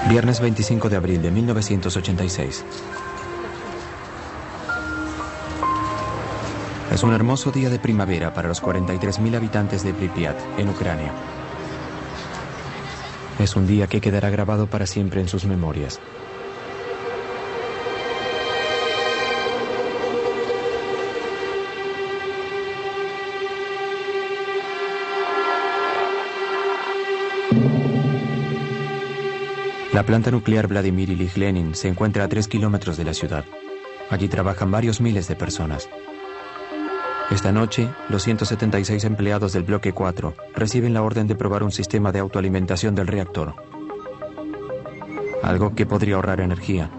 Viernes 25 de abril de 1986. Es un hermoso día de primavera para los 43.000 habitantes de Pripyat, en Ucrania. Es un día que quedará grabado para siempre en sus memorias. La planta nuclear Vladimir Ilich Lenin se encuentra a 3 kilómetros de la ciudad. Allí trabajan varios miles de personas. Esta noche, los 176 empleados del bloque 4 reciben la orden de probar un sistema de autoalimentación del reactor. Algo que podría ahorrar energía.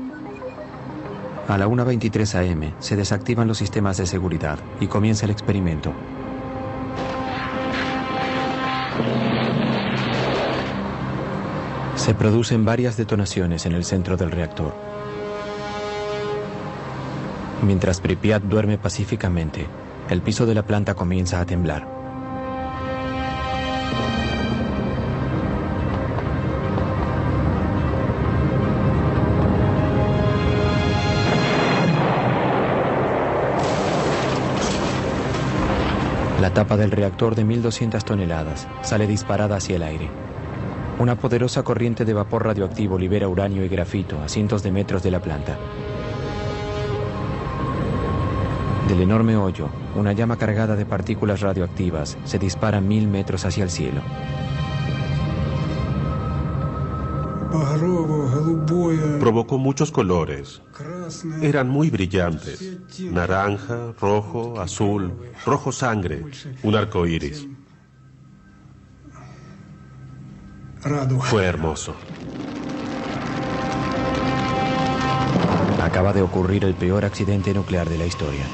A la 1:23 am se desactivan los sistemas de seguridad y comienza el experimento. Se producen varias detonaciones en el centro del reactor. Mientras Pripyat duerme pacíficamente, el piso de la planta comienza a temblar. La tapa del reactor de 1.200 toneladas sale disparada hacia el aire. Una poderosa corriente de vapor radioactivo libera uranio y grafito a cientos de metros de la planta. Del enorme hoyo, una llama cargada de partículas radioactivas se dispara 1000 metros hacia el cielo. Provocó muchos colores. Eran muy brillantes. Naranja, rojo, azul, rojo sangre, un arco iris. Fue hermoso. Acaba de ocurrir el peor accidente nuclear de la historia.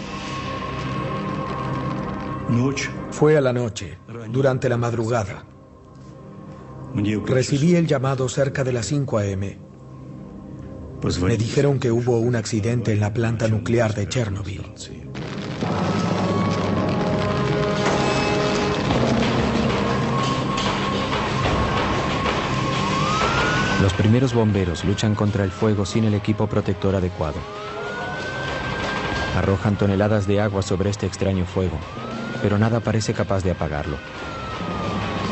Fue a la noche, durante la madrugada. Recibí el llamado cerca de las 5 am. Me dijeron que hubo un accidente en la planta nuclear de Chernobyl. Los primeros bomberos luchan contra el fuego sin el equipo protector adecuado. Arrojan toneladas de agua sobre este extraño fuego, pero nada parece capaz de apagarlo.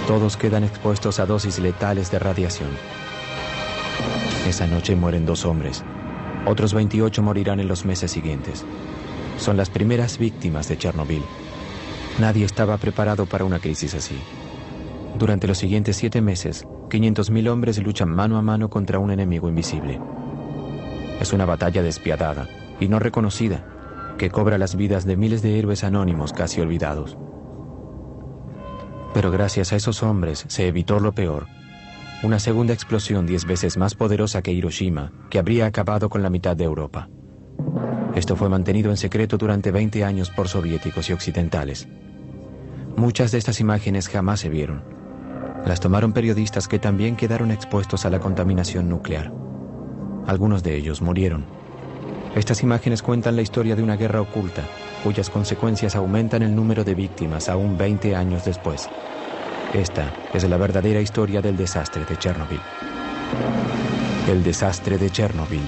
Todos quedan expuestos a dosis letales de radiación. Esa noche mueren 2 hombres. Otros 28 morirán en los meses siguientes. Son las primeras víctimas de Chernobyl. Nadie estaba preparado para una crisis así. Durante los siguientes 7 meses, 500.000 hombres luchan mano a mano contra un enemigo invisible. Es una batalla despiadada y no reconocida, que cobra las vidas de miles de héroes anónimos casi olvidados. Pero gracias a esos hombres se evitó lo peor. Una segunda explosión 10 veces más poderosa que Hiroshima, que habría acabado con la mitad de Europa. Esto fue mantenido en secreto durante 20 años por soviéticos y occidentales. Muchas de estas imágenes jamás se vieron. Las tomaron periodistas que también quedaron expuestos a la contaminación nuclear. Algunos de ellos murieron. Estas imágenes cuentan la historia de una guerra oculta, cuyas consecuencias aumentan el número de víctimas aún 20 años después. Esta es la verdadera historia del desastre de Chernobyl. El desastre de Chernobyl.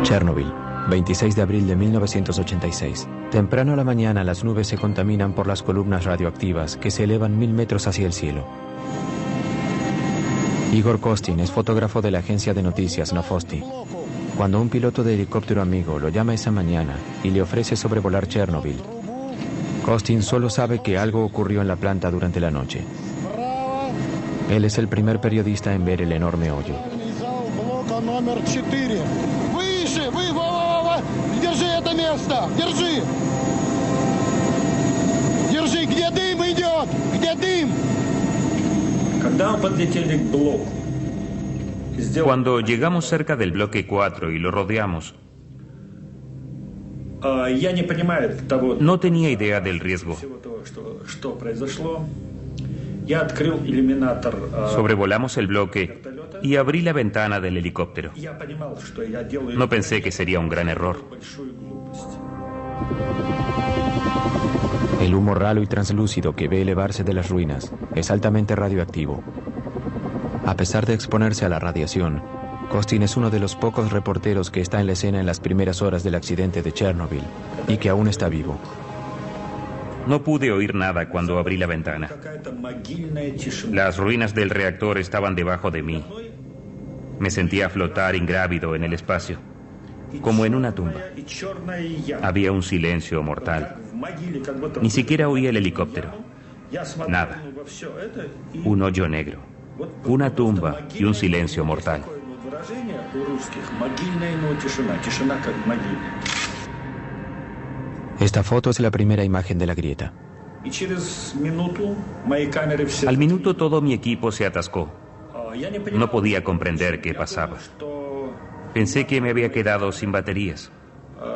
Chernobyl, 26 de abril de 1986. Temprano a la mañana las nubes se contaminan por las columnas radioactivas que se elevan 1000 metros hacia el cielo. Igor Kostin es fotógrafo de la agencia de noticias Novosti. Cuando un piloto de helicóptero amigo lo llama esa mañana y le ofrece sobrevolar Chernobyl, Kostin solo sabe que algo ocurrió en la planta durante la noche. Él es el primer periodista en ver el enorme hoyo. Держи это место! Держи! Держи! Где дым идет? Где дым? Cuando llegamos cerca del bloque 4 y lo rodeamos, no tenía idea del riesgo. Sobrevolamos el bloque y abrí la ventana del helicóptero. No pensé que sería un gran error. El humo ralo y translúcido que ve elevarse de las ruinas es altamente radioactivo. A pesar de exponerse a la radiación, Costin es uno de los pocos reporteros que está en la escena en las primeras horas del accidente de Chernobyl y que aún está vivo. No pude oír nada cuando abrí la ventana. Las ruinas del reactor estaban debajo de mí. Me sentía flotar ingrávido en el espacio, como en una tumba. Había un silencio mortal. Ni siquiera oí el helicóptero. Nada. Un hoyo negro, una tumba y un silencio mortal. Esta foto es la primera imagen de la grieta. Al minuto todo mi equipo se atascó. No podía comprender qué pasaba. Pensé que me había quedado sin baterías.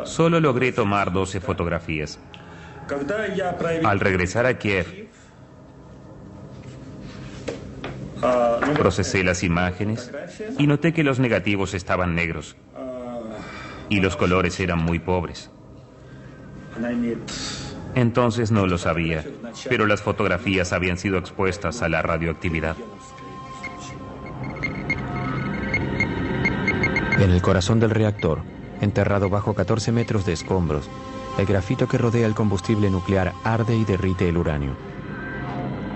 Solo logré tomar 12 fotografías. Al regresar a Kiev, procesé las imágenes y noté que los negativos estaban negros y los colores eran muy pobres. Entonces no lo sabía, pero las fotografías habían sido expuestas a la radioactividad. En el corazón del reactor, enterrado bajo 14 metros de escombros, el grafito que rodea el combustible nuclear arde y derrite el uranio.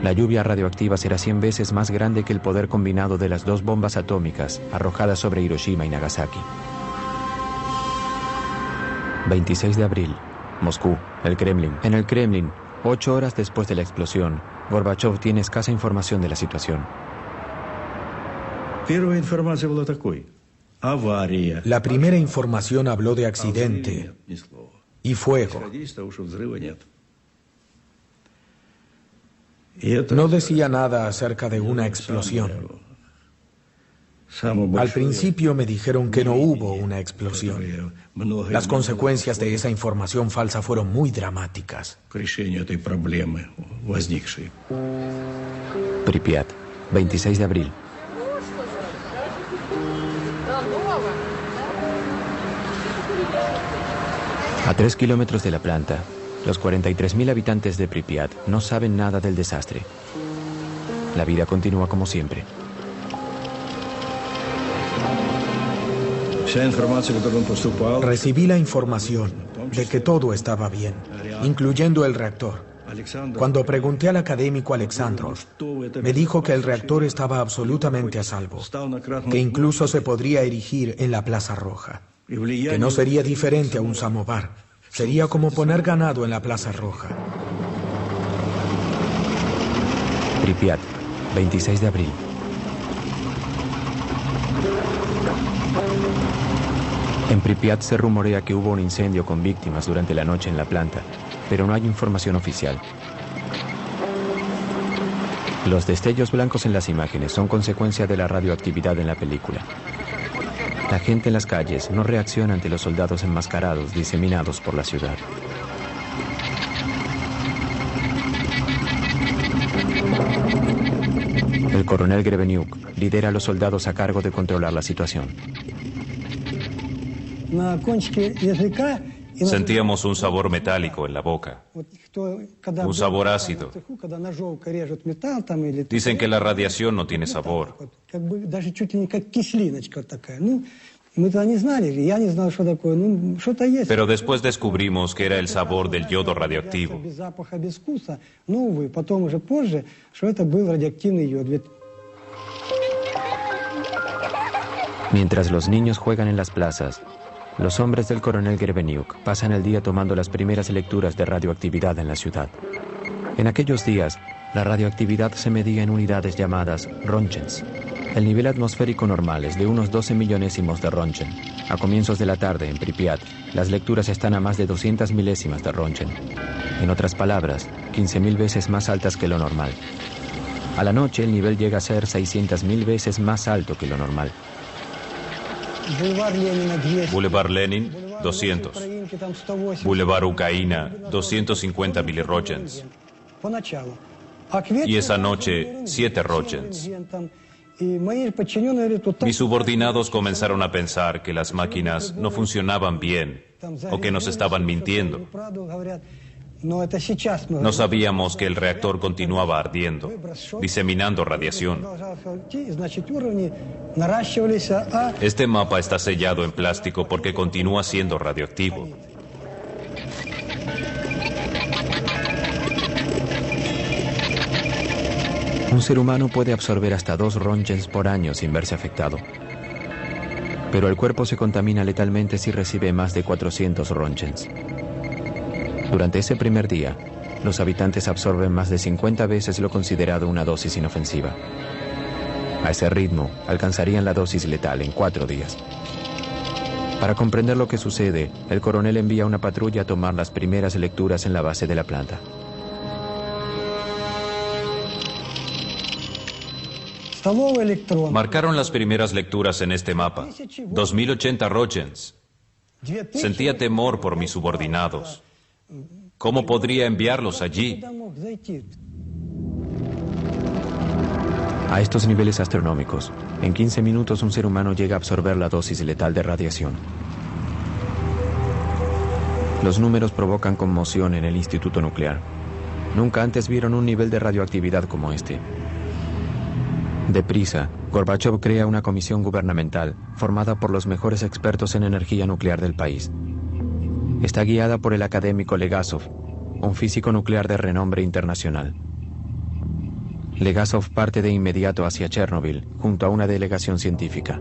La lluvia radioactiva será 100 veces más grande que el poder combinado de las 2 bombas atómicas arrojadas sobre Hiroshima y Nagasaki. 26 de abril, Moscú, el Kremlin. En el Kremlin, 8 horas después de la explosión, Gorbachev tiene escasa información de la situación. La primera información habló de accidente y fuego. No decía nada acerca de una explosión. Al principio me dijeron que no hubo una explosión. Las consecuencias de esa información falsa fueron muy dramáticas. Pripyat, 26 de abril. A 3 kilómetros de la planta, los 43.000 habitantes de Pripyat no saben nada del desastre. La vida continúa como siempre. Recibí la información de que todo estaba bien, incluyendo el reactor. Cuando pregunté al académico Alexandrov, me dijo que el reactor estaba absolutamente a salvo, que incluso se podría erigir en la Plaza Roja, que no sería diferente a un samovar, sería como poner ganado en la Plaza Roja. Pripyat, 26 de abril. En Pripyat se rumorea que hubo un incendio con víctimas durante la noche en la planta, pero no hay información oficial. Los destellos blancos en las imágenes son consecuencia de la radioactividad en la película. La gente en las calles no reacciona ante los soldados enmascarados diseminados por la ciudad. El coronel Greveniuk lidera a los soldados a cargo de controlar la situación. Sentíamos un sabor metálico en la boca, un sabor ácido. Dicen que la radiación no tiene sabor. Pero después descubrimos que era el sabor del yodo radioactivo. Mientras los niños juegan en las plazas, los hombres del coronel Greveniuk pasan el día tomando las primeras lecturas de radioactividad en la ciudad. En aquellos días, la radioactividad se medía en unidades llamadas Rontgens. El nivel atmosférico normal es de unos 12 millonésimos de Rontgen. A comienzos de la tarde, en Pripyat, las lecturas están a más de 200 milésimas de Rontgen. En otras palabras, 15.000 veces más altas que lo normal. A la noche, el nivel llega a ser 600.000 veces más alto que lo normal. Boulevard Lenin, 200. Boulevard Ucraina, 250 milirrogens. Y esa noche, 7 rogens. Mis subordinados comenzaron a pensar que las máquinas no funcionaban bien o que nos estaban mintiendo. No sabíamos que el reactor continuaba ardiendo, diseminando radiación. Este mapa está sellado en plástico porque continúa siendo radioactivo. Un ser humano puede absorber hasta 2 Röntgens por año sin verse afectado. Pero el cuerpo se contamina letalmente si recibe más de 400 Röntgens. Durante ese primer día, los habitantes absorben más de 50 veces lo considerado una dosis inofensiva. A ese ritmo, alcanzarían la dosis letal en 4 días. Para comprender lo que sucede, el coronel envía una patrulla a tomar las primeras lecturas en la base de la planta. Marcaron las primeras lecturas en este mapa. 2080 Röntgens. Sentía temor por mis subordinados. ¿Cómo podría enviarlos allí? A estos niveles astronómicos, en 15 minutos un ser humano llega a absorber la dosis letal de radiación. Los números provocan conmoción en el Instituto Nuclear. Nunca antes vieron un nivel de radioactividad como este. Deprisa, Gorbachov crea una comisión gubernamental formada por los mejores expertos en energía nuclear del país. Está guiada por el académico Legasov, un físico nuclear de renombre internacional. Legasov parte de inmediato hacia Chernobyl, junto a una delegación científica.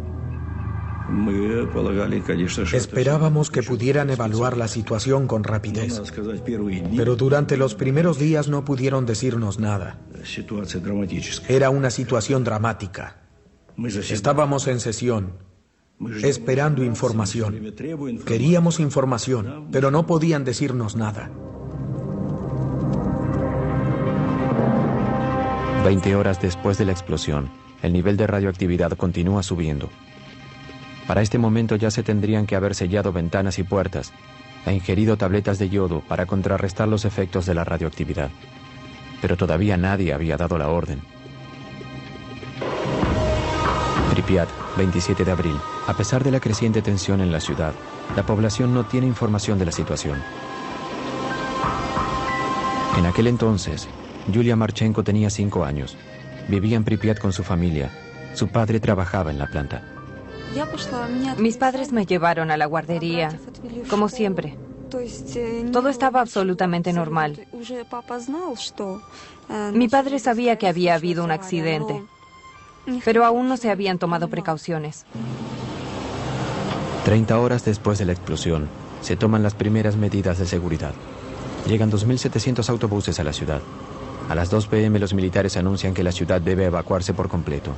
Esperábamos que pudieran evaluar la situación con rapidez, pero durante los primeros días no pudieron decirnos nada. Era una situación dramática. Estábamos en sesión, esperando información. Queríamos información, pero no podían decirnos nada. 20 horas después de la explosión, el nivel de radioactividad continúa subiendo. Para este momento ya se tendrían que haber sellado ventanas y puertas e ingerido tabletas de yodo para contrarrestar los efectos de la radioactividad. Pero todavía nadie había dado la orden. Pripyat, 27 de abril. A pesar de la creciente tensión en la ciudad, la población no tiene información de la situación. En aquel entonces, Yulia Marchenko tenía 5 años. Vivía en Pripyat con su familia. Su padre trabajaba en la planta. Mis padres me llevaron a la guardería, como siempre. Todo estaba absolutamente normal. Mi padre sabía que había habido un accidente, pero aún no se habían tomado precauciones. 30 horas después de la explosión, se toman las primeras medidas de seguridad. Llegan 2.700 autobuses a la ciudad. A las 2 p.m. los militares anuncian que la ciudad debe evacuarse por completo.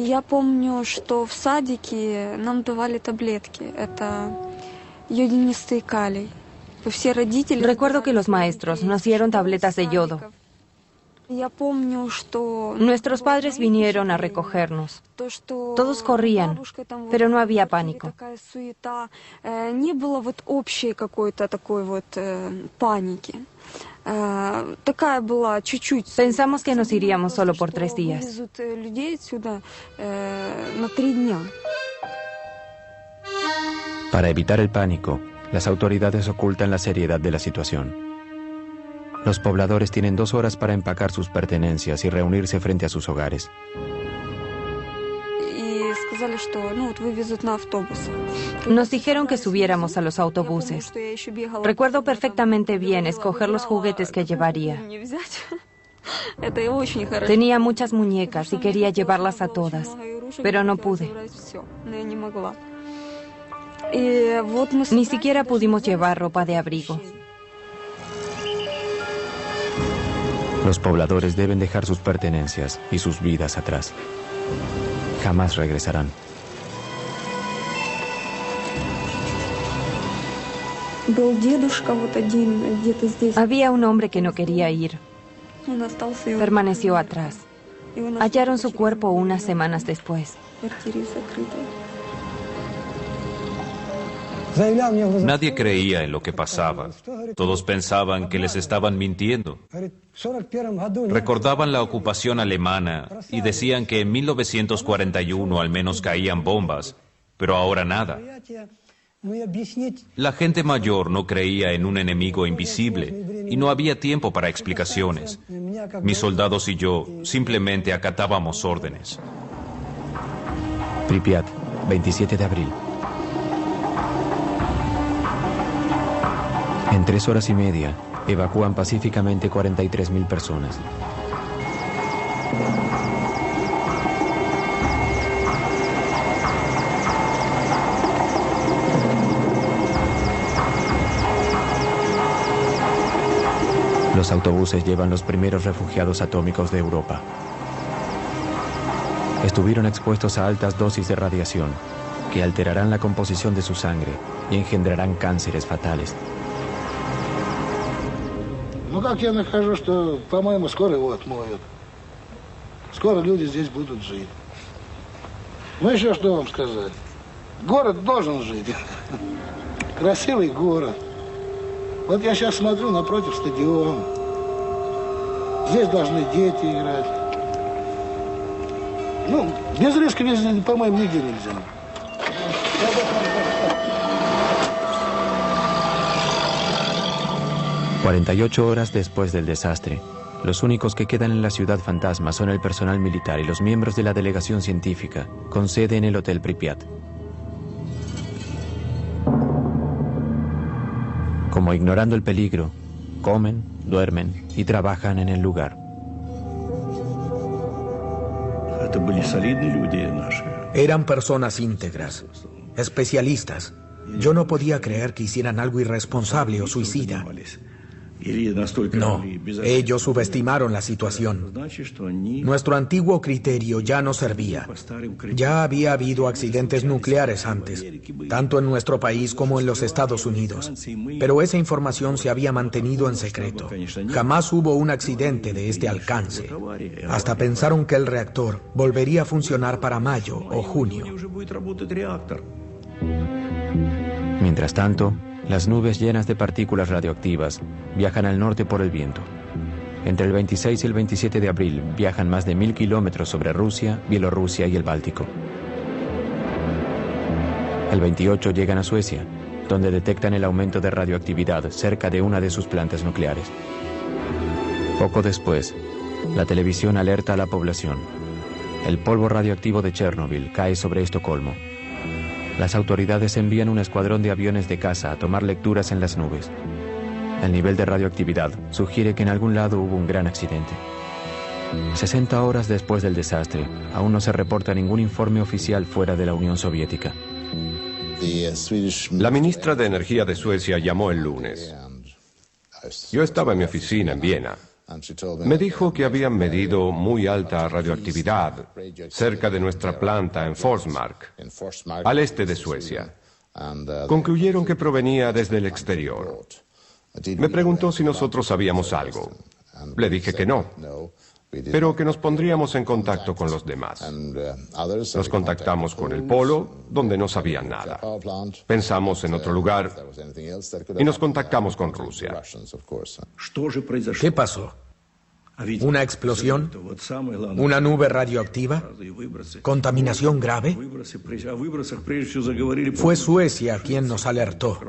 Я помню, что в садике нам давали таблетки. Это йодинистый калий. Все родители... Recuerdo que los maestros nos dieron tabletas de yodo. Nuestros padres vinieron a recogernos. Todos corrían, pero no había pánico. Pensamos que nos iríamos solo por 3 días. Para evitar el pánico, las autoridades ocultan la seriedad de la situación. Los pobladores tienen 2 horas para empacar sus pertenencias y reunirse frente a sus hogares. Nos dijeron que subiéramos a los autobuses. Recuerdo perfectamente bien escoger los juguetes que llevaría. Tenía muchas muñecas y quería llevarlas a todas, pero no pude. Ni siquiera pudimos llevar ropa de abrigo. Los pobladores deben dejar sus pertenencias y sus vidas atrás. Jamás regresarán. Había un hombre que no quería ir. Permaneció atrás. Hallaron su cuerpo unas semanas después. Nadie creía en lo que pasaba. Todos pensaban que les estaban mintiendo. Recordaban la ocupación alemana y decían que en 1941 al menos caían bombas, pero ahora nada. La gente mayor no creía en un enemigo invisible y no había tiempo para explicaciones. Mis soldados y yo simplemente acatábamos órdenes. Pripyat, 27 de abril. En 3 horas y media, evacúan pacíficamente 43.000 personas. Los autobuses llevan los primeros refugiados atómicos de Europa. Estuvieron expuestos a altas dosis de radiación, que alterarán la composición de su sangre y engendrarán cánceres fatales. Ну как я нахожу, что, по-моему, скоро его отмоют. Скоро люди здесь будут жить. Ну еще что вам сказать? Город должен жить. Красивый город. Вот я сейчас смотрю напротив стадиона. Здесь должны дети играть. Ну, без риска, по-моему, нигде нельзя. 48 horas después del desastre, los únicos que quedan en la ciudad fantasma son el personal militar y los miembros de la delegación científica, con sede en el Hotel Pripyat. Como ignorando el peligro, comen, duermen y trabajan en el lugar. Eran personas íntegras, especialistas. Yo no podía creer que hicieran algo irresponsable o suicida. No, ellos subestimaron la situación. Nuestro antiguo criterio ya no servía. Ya había habido accidentes nucleares antes, tanto en nuestro país como en los Estados Unidos. Pero esa información se había mantenido en secreto. Jamás hubo un accidente de este alcance. Hasta pensaron que el reactor volvería a funcionar para mayo o junio. Mientras tanto, las nubes llenas de partículas radioactivas viajan al norte por el viento. Entre el 26 y el 27 de abril viajan más de 1000 kilómetros sobre Rusia, Bielorrusia y el Báltico. El 28 llegan a Suecia, donde detectan el aumento de radioactividad cerca de una de sus plantas nucleares. Poco después, la televisión alerta a la población. El polvo radioactivo de Chernobyl cae sobre Estocolmo. Las autoridades envían un escuadrón de aviones de caza a tomar lecturas en las nubes. El nivel de radioactividad sugiere que en algún lado hubo un gran accidente. 60 horas después del desastre, aún no se reporta ningún informe oficial fuera de la Unión Soviética. La ministra de Energía de Suecia llamó el lunes. Yo estaba en mi oficina en Viena. Me dijo que habían medido muy alta radioactividad cerca de nuestra planta en Forsmark, al este de Suecia. Concluyeron que provenía desde el exterior. Me preguntó si nosotros sabíamos algo. Le dije que no, pero que nos pondríamos en contacto con los demás. Nos contactamos con el polo, donde no sabían nada. Pensamos en otro lugar y nos contactamos con Rusia. ¿Qué pasó? ¿Una explosión? ¿Una nube radioactiva? ¿Contaminación grave? Fue Suecia quien nos alertó.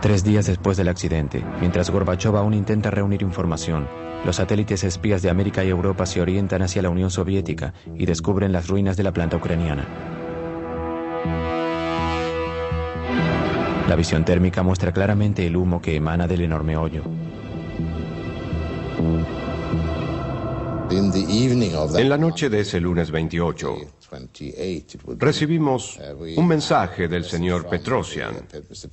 3 días después del accidente, mientras Gorbachov aún intenta reunir información, los satélites espías de América y Europa se orientan hacia la Unión Soviética y descubren las ruinas de la planta ucraniana. La visión térmica muestra claramente el humo que emana del enorme hoyo. En la noche de ese lunes 28, recibimos un mensaje del señor Petrosian,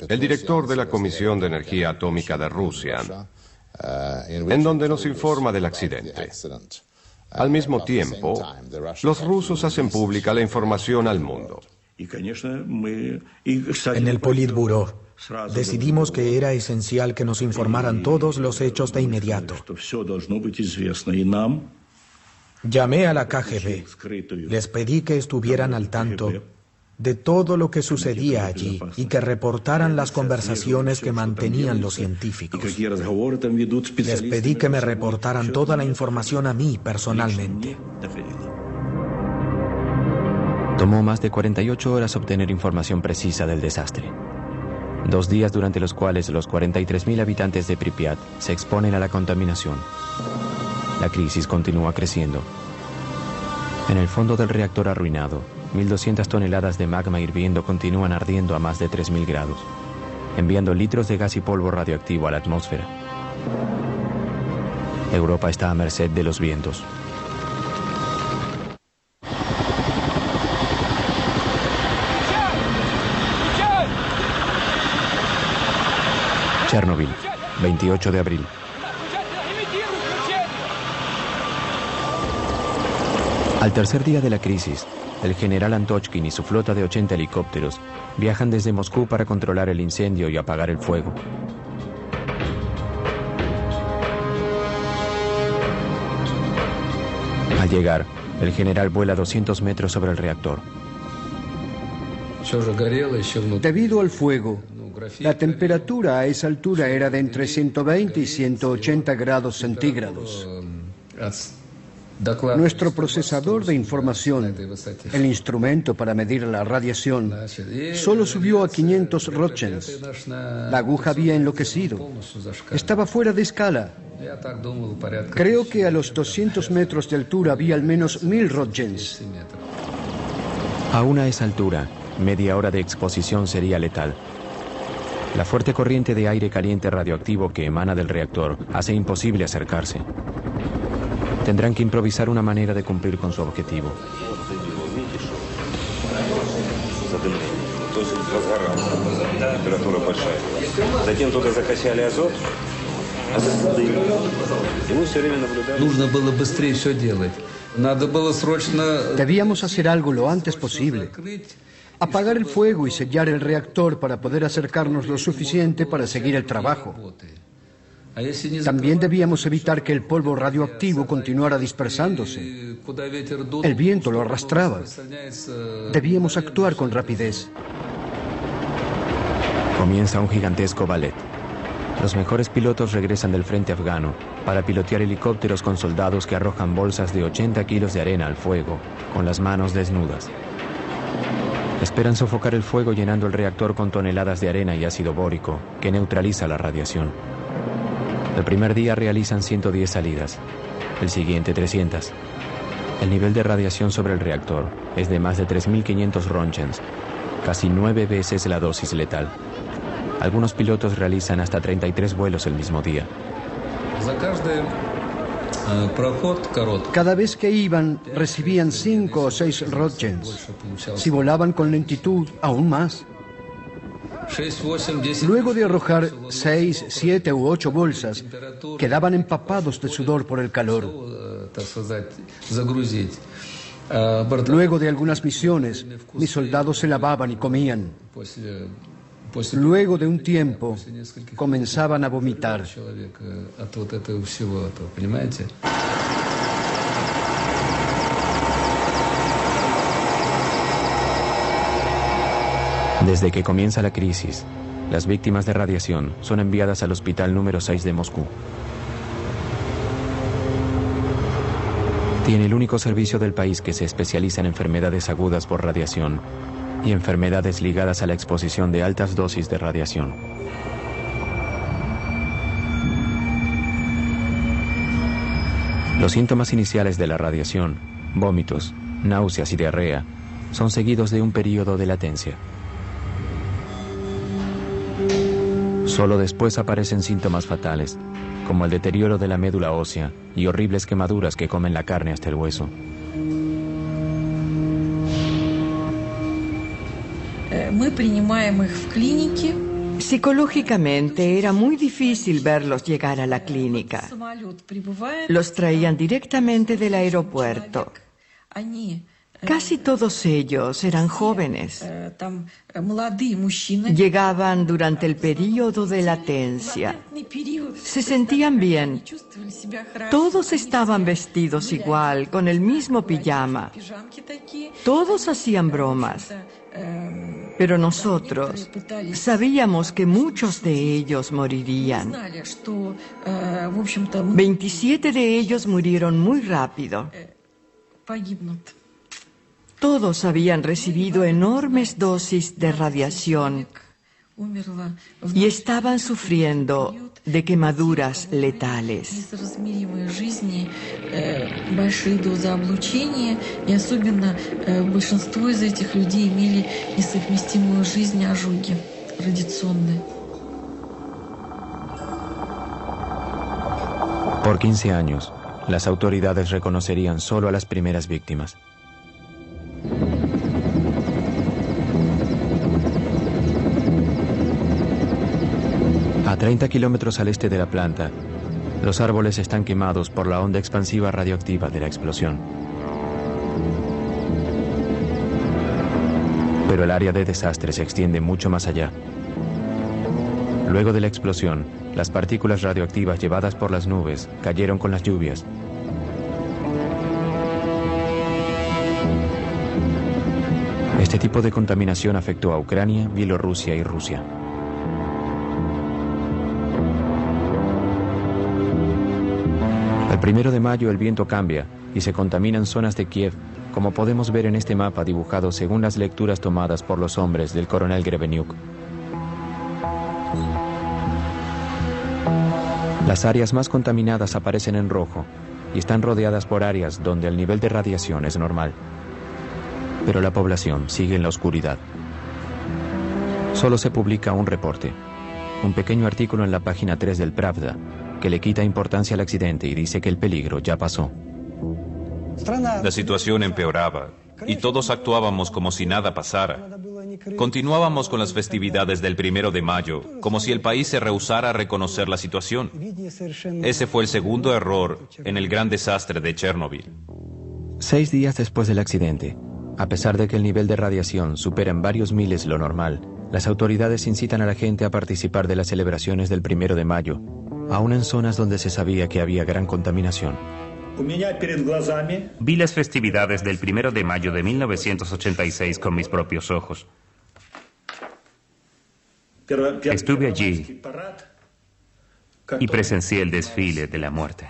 el director de la Comisión de Energía Atómica de Rusia, en donde nos informa del accidente. Al mismo tiempo, los rusos hacen pública la información al mundo. En el Politburó decidimos que era esencial que nos informaran todos los hechos de inmediato. Llamé a la KGB, les pedí que estuvieran al tanto de todo lo que sucedía allí y que reportaran las conversaciones que mantenían los científicos. Les pedí que me reportaran toda la información a mí personalmente. Tomó más de 48 horas obtener información precisa del desastre. 2 días durante los cuales los 43.000 habitantes de Pripyat se exponen a la contaminación. La crisis continúa creciendo. En el fondo del reactor arruinado, 1.200 toneladas de magma hirviendo continúan ardiendo a más de 3.000 grados, enviando litros de gas y polvo radioactivo a la atmósfera. Europa está a merced de los vientos. Chernobyl, 28 de abril. Al tercer día de la crisis, el general Antochkin y su flota de 80 helicópteros viajan desde Moscú para controlar el incendio y apagar el fuego. Al llegar, el general vuela 200 metros sobre el reactor. Debido al fuego, la temperatura a esa altura era de entre 120 y 180 grados centígrados. Nuestro procesador de información, el instrumento para medir la radiación, solo subió a 500 roentgens. La aguja había enloquecido. Estaba fuera de escala. Creo que a los 200 metros de altura había al menos 1000 roentgens. Aún a esa altura, media hora de exposición sería letal. La fuerte corriente de aire caliente radioactivo que emana del reactor hace imposible acercarse. Tendrán que improvisar una manera de cumplir con su objetivo. Debíamos hacer algo lo antes posible. Apagar el fuego y sellar el reactor para poder acercarnos lo suficiente para seguir el trabajo. También debíamos evitar que el polvo radioactivo continuara dispersándose. El viento lo arrastraba. Debíamos actuar con rapidez. Comienza un gigantesco ballet. Los mejores pilotos regresan del frente afgano para pilotear helicópteros con soldados que arrojan bolsas de 80 kilos de arena al fuego, con las manos desnudas. Esperan sofocar el fuego llenando el reactor con toneladas de arena y ácido bórico, que neutraliza la radiación. El primer día realizan 110 salidas, el siguiente 300. El nivel de radiación sobre el reactor es de más de 3.500 roentgens, casi 9 veces la dosis letal. Algunos pilotos realizan hasta 33 vuelos el mismo día. Cada vez que iban, recibían 5 o 6 roentgens. Si volaban con lentitud, aún más. Luego de arrojar 6, 7 u 8 bolsas, quedaban empapados de sudor por el calor. Luego de algunas misiones, mis soldados se lavaban y comían. Luego de un tiempo, comenzaban a vomitar. Desde que comienza la crisis, las víctimas de radiación son enviadas al hospital número 6 de Moscú. Tiene el único servicio del país que se especializa en enfermedades agudas por radiación y enfermedades ligadas a la exposición de altas dosis de radiación. Los síntomas iniciales de la radiación, vómitos, náuseas y diarrea, son seguidos de un periodo de latencia. Solo después aparecen síntomas fatales, como el deterioro de la médula ósea y horribles quemaduras que comen la carne hasta el hueso. Psicológicamente era muy difícil verlos llegar a la clínica. Los traían directamente del aeropuerto. Casi todos ellos eran jóvenes. Llegaban durante el periodo de latencia. Se sentían bien. Todos estaban vestidos igual, con el mismo pijama. Todos hacían bromas. Pero nosotros sabíamos que muchos de ellos morirían. 27 de ellos murieron muy rápido. Todos habían recibido enormes dosis de radiación y estaban sufriendo de quemaduras letales. Por 15 años, las autoridades reconocerían solo a las primeras víctimas. A 30 kilómetros al este de la planta, los árboles están quemados por la onda expansiva radioactiva de la explosión. Pero el área de desastre se extiende mucho más allá. Luego de la explosión, las partículas radioactivas llevadas por las nubes cayeron con las lluvias. Este tipo de contaminación afectó a Ucrania, Bielorrusia y Rusia. El 1 de mayo el viento cambia y se contaminan zonas de Kiev, como podemos ver en este mapa dibujado según las lecturas tomadas por los hombres del coronel Grebenyuk. Las áreas más contaminadas aparecen en rojo y están rodeadas por áreas donde el nivel de radiación es normal. Pero la población sigue en la oscuridad. Solo se publica un reporte, un pequeño artículo en la página 3 del Pravda, que le quita importancia al accidente y dice que el peligro ya pasó. La situación empeoraba y todos actuábamos como si nada pasara. Continuábamos con las festividades del 1 de mayo, como si el país se rehusara a reconocer la situación. Ese fue el segundo error en el gran desastre de Chernobyl. 6 días después del accidente, a pesar de que el nivel de radiación supera en varios miles lo normal, las autoridades incitan a la gente a participar de las celebraciones del 1 de mayo, aún en zonas donde se sabía que había gran contaminación. Vi las festividades del 1 de mayo de 1986 con mis propios ojos. Estuve allí y presencié el desfile de la muerte.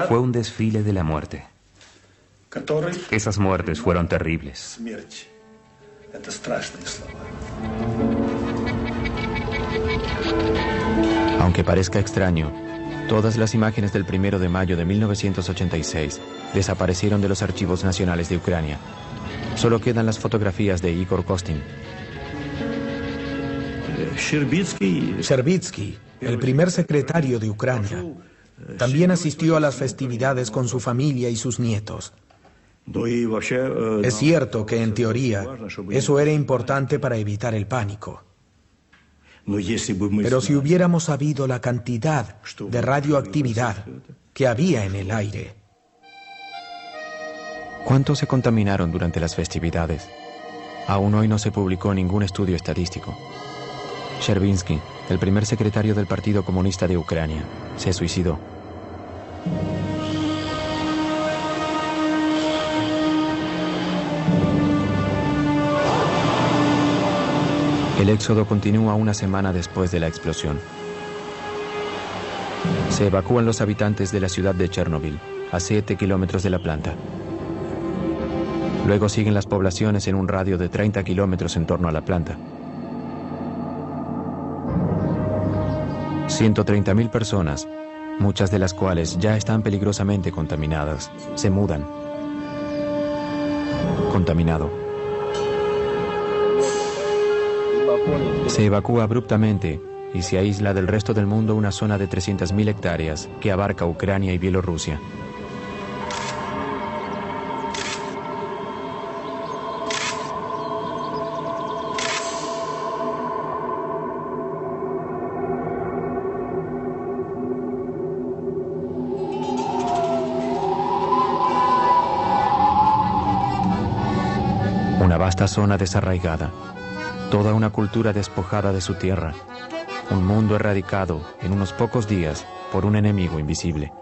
Fue un desfile de la muerte. Esas muertes fueron terribles. Aunque parezca extraño, todas las imágenes del 1 de mayo de 1986 desaparecieron de los archivos nacionales de Ucrania. Solo quedan las fotografías de Igor Kostin. Sherbitsky, el primer secretario de Ucrania, también asistió a las festividades con su familia y sus nietos. Es cierto que, en teoría, eso era importante para evitar el pánico. Pero si hubiéramos sabido la cantidad de radioactividad que había en el aire. ¿Cuántos se contaminaron durante las festividades? Aún hoy no se publicó ningún estudio estadístico. Sherbitsky, el primer secretario del Partido Comunista de Ucrania, se suicidó. El éxodo continúa una semana después de la explosión. Se evacúan los habitantes de la ciudad de Chernobyl, a 7 kilómetros de la planta. Luego siguen las poblaciones en un radio de 30 kilómetros en torno a la planta. 130.000 personas, muchas de las cuales ya están peligrosamente contaminadas, se mudan. Contaminado. Se evacúa abruptamente y se aísla del resto del mundo una zona de 300.000 hectáreas que abarca Ucrania y Bielorrusia. Una vasta zona desarraigada. Toda una cultura despojada de su tierra, un mundo erradicado en unos pocos días por un enemigo invisible.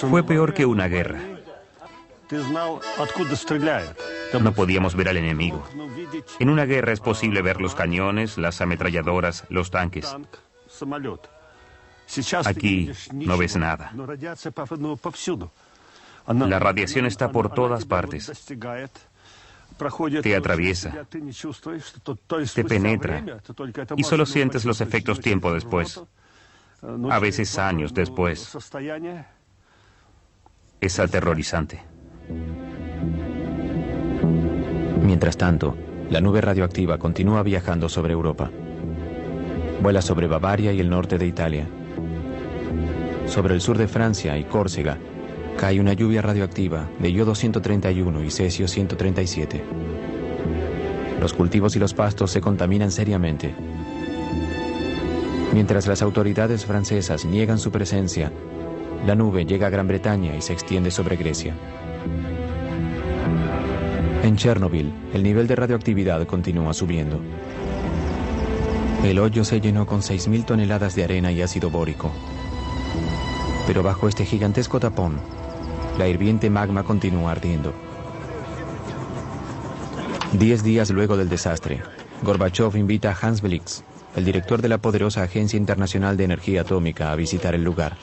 Fue peor que una guerra. No podíamos ver al enemigo. En una guerra es posible ver los cañones, las ametralladoras, los tanques. Aquí no ves nada. La radiación está por todas partes. Te atraviesa, te penetra y solo sientes los efectos tiempo después, a veces años después. Es aterrorizante. Mientras tanto, la nube radioactiva continúa viajando sobre Europa. Vuela sobre Bavaria y el norte de Italia. Sobre el sur de Francia y Córcega, cae una lluvia radioactiva de yodo 131 y cesio 137. Los cultivos y los pastos se contaminan seriamente. Mientras las autoridades francesas niegan su presencia, la nube llega a Gran Bretaña y se extiende sobre Grecia. En Chernobyl, el nivel de radioactividad continúa subiendo. El hoyo se llenó con 6.000 toneladas de arena y ácido bórico. Pero bajo este gigantesco tapón, la hirviente magma continúa ardiendo. 10 días luego del desastre, Gorbachov invita a Hans Blix, el director de la poderosa Agencia Internacional de Energía Atómica, a visitar el lugar.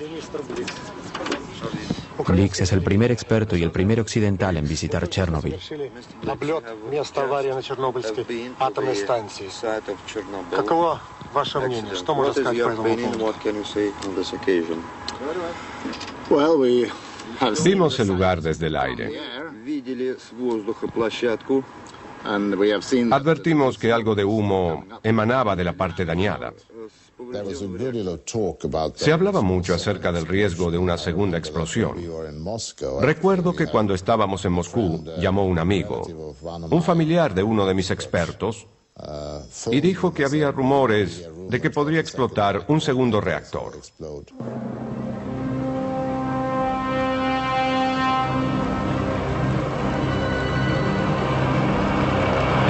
Blix es el primer experto y el primer occidental en visitar Chernobyl. Vimos el lugar desde el aire. Advertimos que algo de humo emanaba de la parte dañada. Se hablaba mucho acerca del riesgo de una segunda explosión. Recuerdo que cuando estábamos en Moscú, llamó un amigo, un familiar de uno de mis expertos, y dijo que había rumores de que podría explotar un segundo reactor.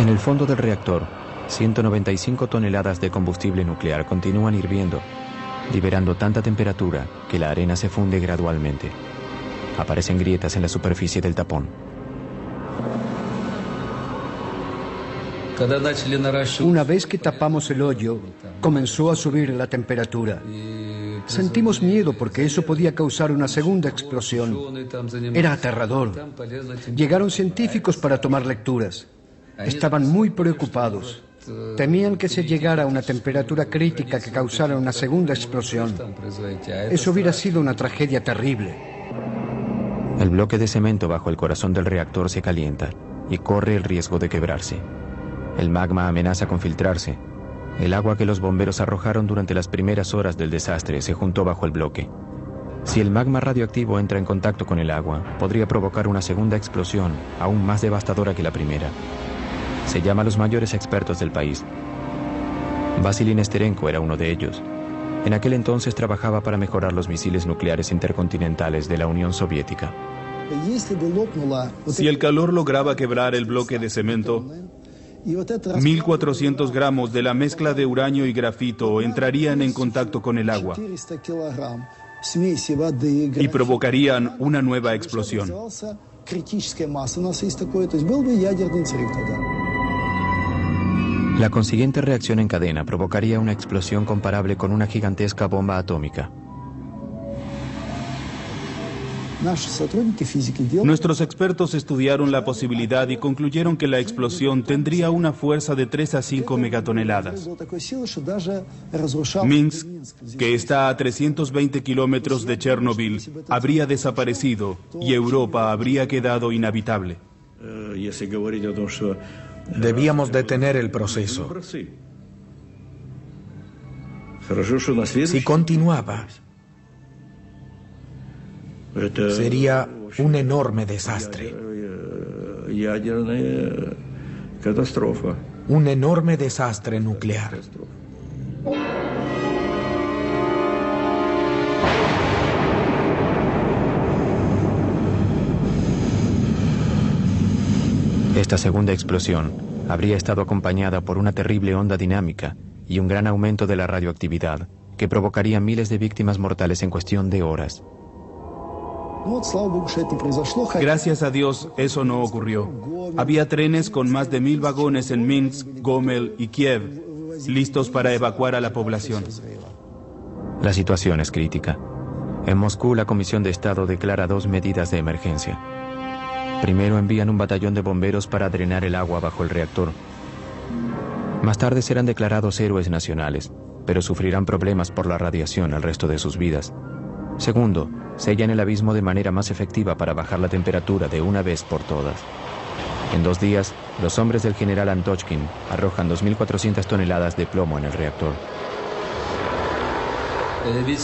En el fondo del reactor, 195 toneladas de combustible nuclear continúan hirviendo, liberando tanta temperatura que la arena se funde gradualmente. Aparecen grietas en la superficie del tapón. Una vez que tapamos el hoyo, comenzó a subir la temperatura. Sentimos miedo porque eso podía causar una segunda explosión. Era aterrador. Llegaron científicos para tomar lecturas. Estaban muy preocupados. Temían que se llegara a una temperatura crítica que causara una segunda explosión. Eso hubiera sido una tragedia terrible. El bloque de cemento bajo el corazón del reactor se calienta y corre el riesgo de quebrarse. El magma amenaza con filtrarse. El agua que los bomberos arrojaron durante las primeras horas del desastre se juntó bajo el bloque. Si el magma radioactivo entra en contacto con el agua, podría provocar una segunda explosión aún más devastadora que la primera. Se llama a los mayores expertos del país. Vasily Nesterenko era uno de ellos. En aquel entonces trabajaba para mejorar los misiles nucleares intercontinentales de la Unión Soviética. Si el calor lograba quebrar el bloque de cemento, 1.400 gramos de la mezcla de uranio y grafito entrarían en contacto con el agua y provocarían una nueva explosión. La consiguiente reacción en cadena provocaría una explosión comparable con una gigantesca bomba atómica. Nuestros expertos estudiaron la posibilidad y concluyeron que la explosión tendría una fuerza de 3 a 5 megatoneladas. Minsk, que está a 320 kilómetros de Chernobyl, habría desaparecido y Europa habría quedado inhabitable. Debíamos detener el proceso. Si continuaba, sería un enorme desastre. Un enorme desastre nuclear. Esta segunda explosión habría estado acompañada por una terrible onda dinámica y un gran aumento de la radioactividad que provocaría miles de víctimas mortales en cuestión de horas. Gracias a Dios, eso no ocurrió. Había trenes con más de 1000 vagones en Minsk, Gomel y Kiev, listos para evacuar a la población. La situación es crítica. En Moscú, la Comisión de Estado declara 2 medidas de emergencia. Primero, envían un batallón de bomberos para drenar el agua bajo el reactor. Más tarde serán declarados héroes nacionales, pero sufrirán problemas por la radiación el resto de sus vidas. Segundo, sellan el abismo de manera más efectiva para bajar la temperatura de una vez por todas. En 2 días, los hombres del general Antochkin arrojan 2.400 toneladas de plomo en el reactor.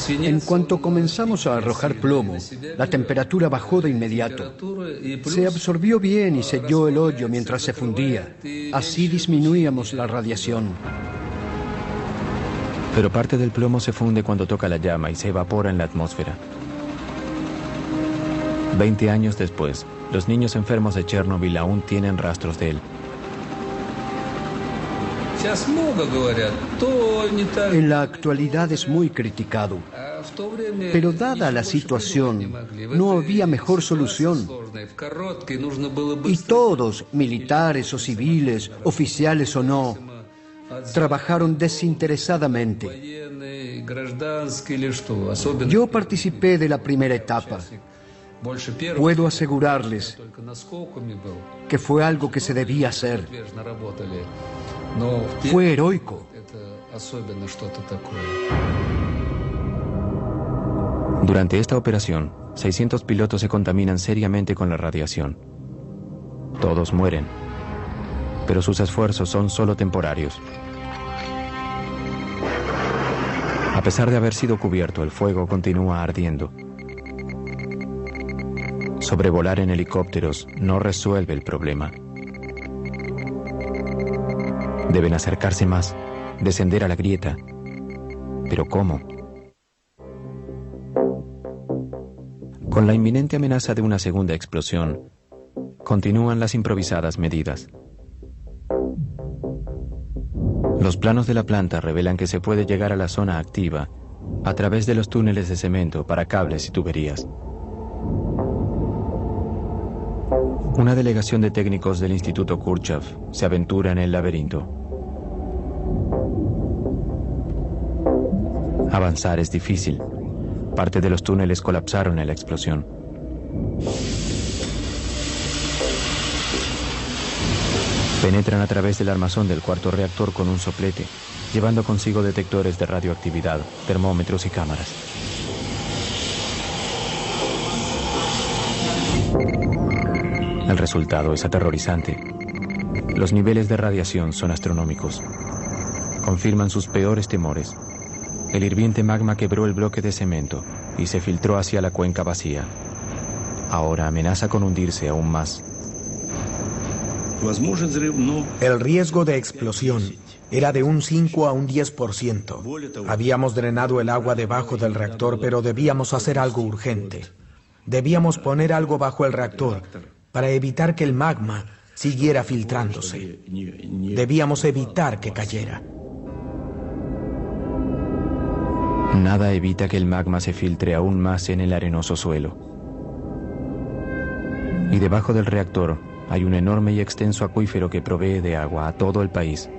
En cuanto comenzamos a arrojar plomo, la temperatura bajó de inmediato. Se absorbió bien y selló el hoyo mientras se fundía. Así disminuíamos la radiación. Pero parte del plomo se funde cuando toca la llama y se evapora en la atmósfera. 20 años después, los niños enfermos de Chernobyl aún tienen rastros de él. En la actualidad es muy criticado, pero dada la situación, no había mejor solución. Y todos, militares o civiles, oficiales o no, trabajaron desinteresadamente. Yo participé de la primera etapa. Puedo asegurarles que fue algo que se debía hacer. Fue heroico. Durante esta operación, 600 pilotos se contaminan seriamente con la radiación. Todos mueren, pero sus esfuerzos son solo temporarios. A pesar de haber sido cubierto, el fuego continúa ardiendo. Sobrevolar en helicópteros no resuelve el problema. Deben acercarse más, descender a la grieta. ¿Pero cómo? Con la inminente amenaza de una segunda explosión, continúan las improvisadas medidas. Los planos de la planta revelan que se puede llegar a la zona activa a través de los túneles de cemento para cables y tuberías. Una delegación de técnicos del Instituto Kurchatov se aventura en el laberinto. Avanzar es difícil. Parte de los túneles colapsaron en la explosión. Penetran a través del armazón del cuarto reactor con un soplete, llevando consigo detectores de radioactividad, termómetros y cámaras. El resultado es aterrorizante. Los niveles de radiación son astronómicos. Confirman sus peores temores. El hirviente magma quebró el bloque de cemento y se filtró hacia la cuenca vacía. Ahora amenaza con hundirse aún más. El riesgo de explosión era de un 5 a un 10%. Habíamos drenado el agua debajo del reactor, pero debíamos hacer algo urgente. Debíamos poner algo bajo el reactor para evitar que el magma siguiera filtrándose. Debíamos evitar que cayera. Nada evita que el magma se filtre aún más en el arenoso suelo. Y debajo del reactor hay un enorme y extenso acuífero que provee de agua a todo el país.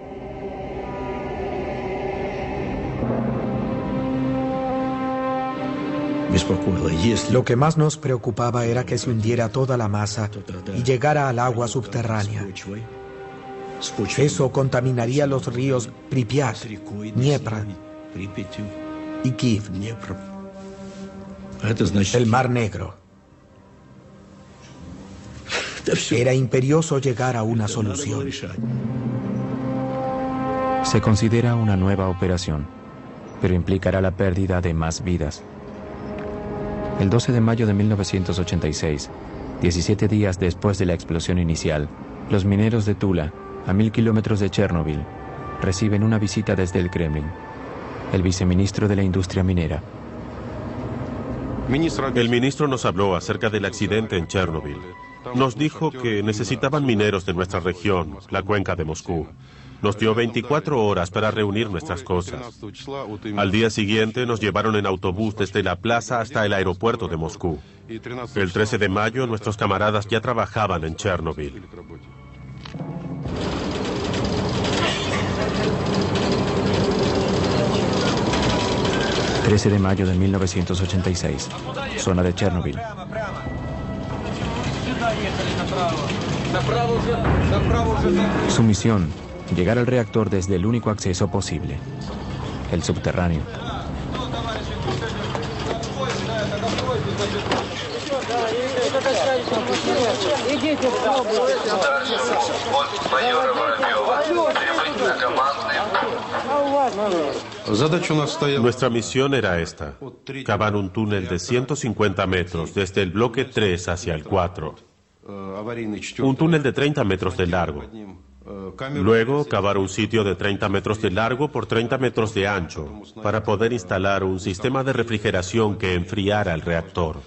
Lo que más nos preocupaba era que se hundiera toda la masa y llegara al agua subterránea. Eso contaminaría los ríos Pripyat, Dniepr y Kiev, el Mar Negro. Era imperioso llegar a una solución. Se considera una nueva operación, pero implicará la pérdida de más vidas. El 12 de mayo de 1986, 17 días después de la explosión inicial, los mineros de Tula, a 1000 kilómetros de Chernobyl, reciben una visita desde el Kremlin. El viceministro de la industria minera. El ministro nos habló acerca del accidente en Chernobyl. Nos dijo que necesitaban mineros de nuestra región, la cuenca de Moscú. Nos dio 24 horas para reunir nuestras cosas. Al día siguiente nos llevaron en autobús desde la plaza hasta el aeropuerto de Moscú. El 13 de mayo nuestros camaradas ya trabajaban en Chernobyl. ...13 de mayo de 1986... zona de Chernobyl. Su misión, llegar al reactor desde el único acceso posible, el subterráneo. Nuestra misión era esta: cavar un túnel de 150 metros desde el bloque 3 hacia el 4. Un túnel de 30 metros de largo. Luego, cavar un sitio de 30 metros de largo por 30 metros de ancho para poder instalar un sistema de refrigeración que enfriara el reactor.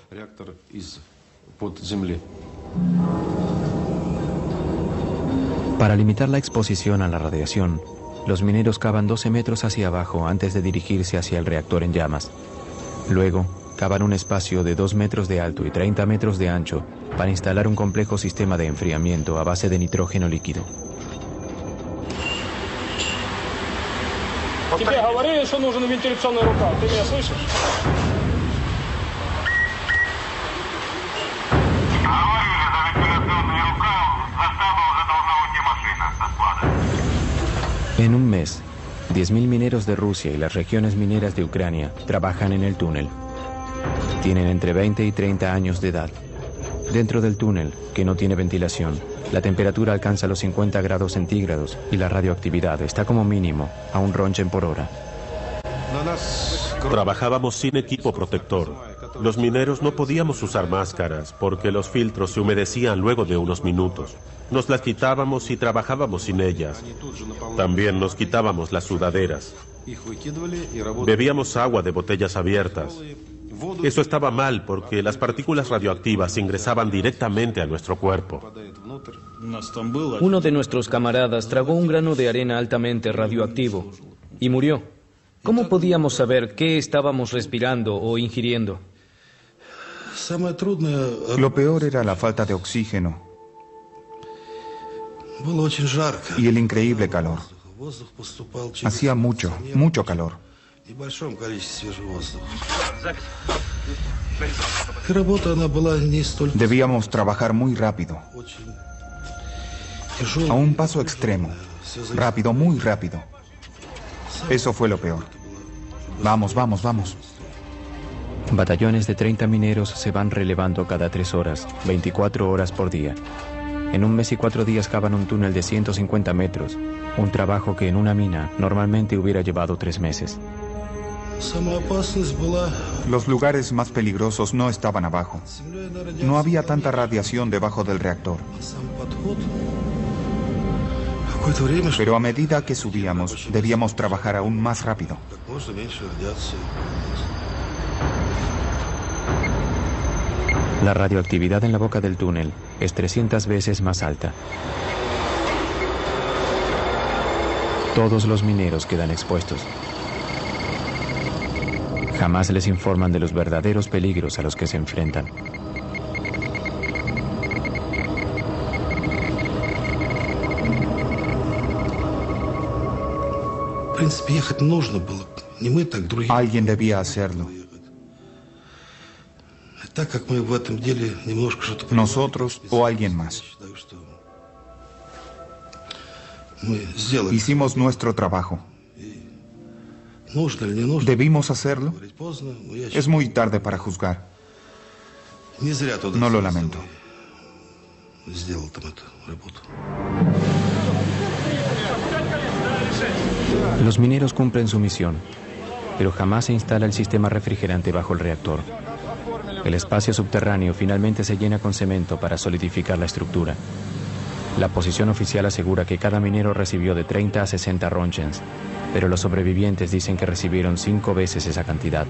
Para limitar la exposición a la radiación, los mineros cavan 12 metros hacia abajo antes de dirigirse hacia el reactor en llamas. Luego, cavan un espacio de 2 metros de alto y 30 metros de ancho para instalar un complejo sistema de enfriamiento a base de nitrógeno líquido. Тебе говорили, что нужен вентиляционный рукав. Ты меня слышишь? En un mes, 10.000 mineros de Rusia y las regiones mineras de Ucrania trabajan en el túnel. Tienen entre 20 y 30 años de edad. Dentro del túnel, que no tiene ventilación, la temperatura alcanza los 50 grados centígrados y la radioactividad está como mínimo a 1 Rontgen por hora. Trabajábamos sin equipo protector. Los mineros no podíamos usar máscaras porque los filtros se humedecían luego de unos minutos. Nos las quitábamos y trabajábamos sin ellas. También nos quitábamos las sudaderas. Bebíamos agua de botellas abiertas. Eso estaba mal porque las partículas radioactivas ingresaban directamente a nuestro cuerpo. Uno de nuestros camaradas tragó un grano de arena altamente radioactivo y murió. ¿Cómo podíamos saber qué estábamos respirando o ingiriendo? Lo peor era la falta de oxígeno y el increíble calor. Hacía mucho calor. Debíamos trabajar muy rápido, a un paso extremo, rápido, muy rápido. Eso fue lo peor. Vamos. Batallones de 30 mineros se van relevando cada 3 horas, 24 horas por día. En un mes y 4 días cavan un túnel de 150 metros, un trabajo que en una mina normalmente hubiera llevado 3 meses. Los lugares más peligrosos no estaban abajo. No había tanta radiación debajo del reactor. Pero a medida que subíamos, debíamos trabajar aún más rápido. La radioactividad en la boca del túnel es 300 veces más alta. Todos los mineros quedan expuestos. Jamás les informan de los verdaderos peligros a los que se enfrentan. Alguien debía hacerlo. Nosotros o alguien más. Hicimos nuestro trabajo. ¿Debimos hacerlo? Es muy tarde para juzgar. No lo lamento. Los mineros cumplen su misión, pero jamás se instala el sistema refrigerante bajo el reactor. El espacio subterráneo finalmente se llena con cemento para solidificar la estructura. La posición oficial asegura que cada minero recibió de 30 a 60 Rontgens, pero los sobrevivientes dicen que recibieron 5 veces esa cantidad.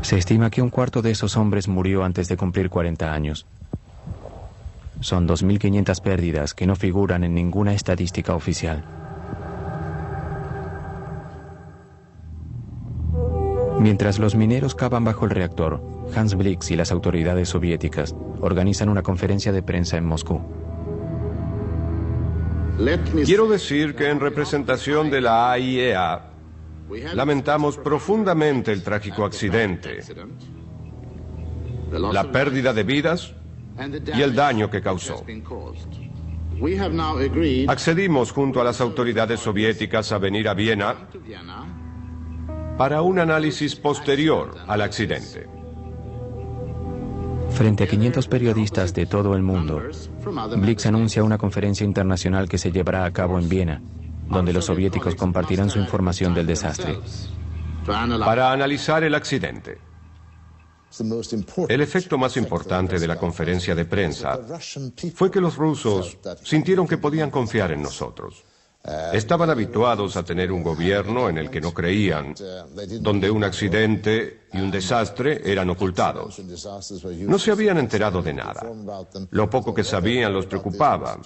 Se estima que 1/4 de esos hombres murió antes de cumplir 40 años. Son 2.500 pérdidas que no figuran en ninguna estadística oficial. Mientras los mineros cavan bajo el reactor, Hans Blix y las autoridades soviéticas organizan una conferencia de prensa en Moscú. Quiero decir que en representación de la AIEA lamentamos profundamente el trágico accidente, la pérdida de vidas y el daño que causó. Accedimos junto a las autoridades soviéticas a venir a Viena para un análisis posterior al accidente. Frente a 500 periodistas de todo el mundo, Blix anuncia una conferencia internacional que se llevará a cabo en Viena, donde los soviéticos compartirán su información del desastre. Para analizar el accidente. El efecto más importante de la conferencia de prensa fue que los rusos sintieron que podían confiar en nosotros. Estaban habituados a tener un gobierno en el que no creían, donde un accidente y un desastre eran ocultados. No se habían enterado de nada. Lo poco que sabían los preocupaba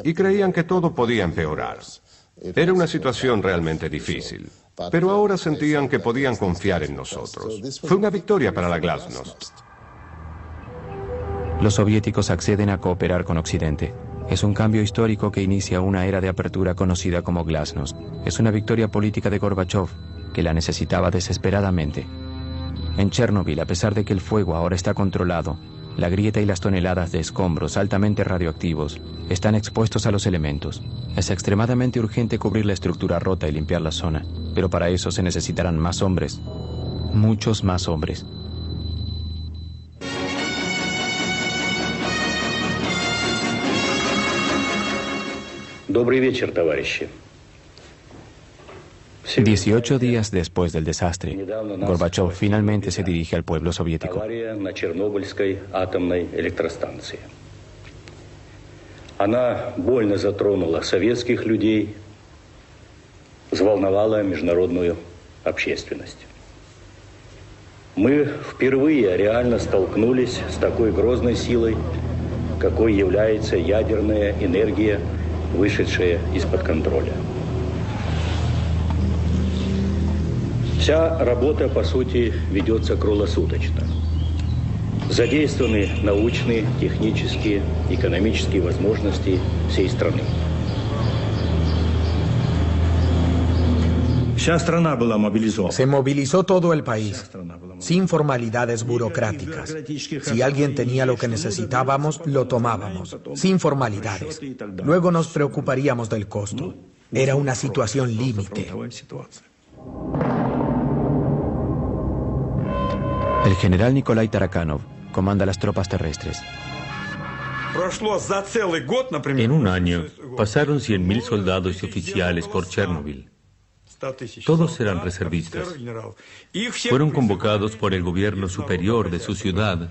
y creían que todo podía empeorar. Era una situación realmente difícil, pero ahora sentían que podían confiar en nosotros. Fue una victoria para la Glasnost. Los soviéticos acceden a cooperar con Occidente. Es un cambio histórico que inicia una era de apertura conocida como Glasnost. Es una victoria política de Gorbachov, que la necesitaba desesperadamente. En Chernóbil, a pesar de que el fuego ahora está controlado, la grieta y las toneladas de escombros altamente radioactivos están expuestos a los elementos. Es extremadamente urgente cubrir la estructura rota y limpiar la zona, pero para eso se necesitarán más hombres, muchos más hombres. Добрый вечер, товарищи. 18 días después del desastre, Gorbachov finalmente se dirige al pueblo soviético. Авария на Чернобыльской атомной электростанции. Она больно затронула советских людей, взволновала международную общественность. Мы впервые реально столкнулись с такой грозной силой, какой является ядерная энергия, вышедшая из-под контроля. Вся работа, по сути, ведется круглосуточно. Задействованы научные, технические, экономические возможности всей страны. Se movilizó todo el país, sin formalidades burocráticas. Si alguien tenía lo que necesitábamos, lo tomábamos, sin formalidades. Luego nos preocuparíamos del costo. Era una situación límite. El general Nikolai Tarakanov comanda las tropas terrestres. En un año pasaron 100.000 soldados y oficiales por Chernóbil. Todos eran reservistas. Fueron convocados por el gobierno superior de su ciudad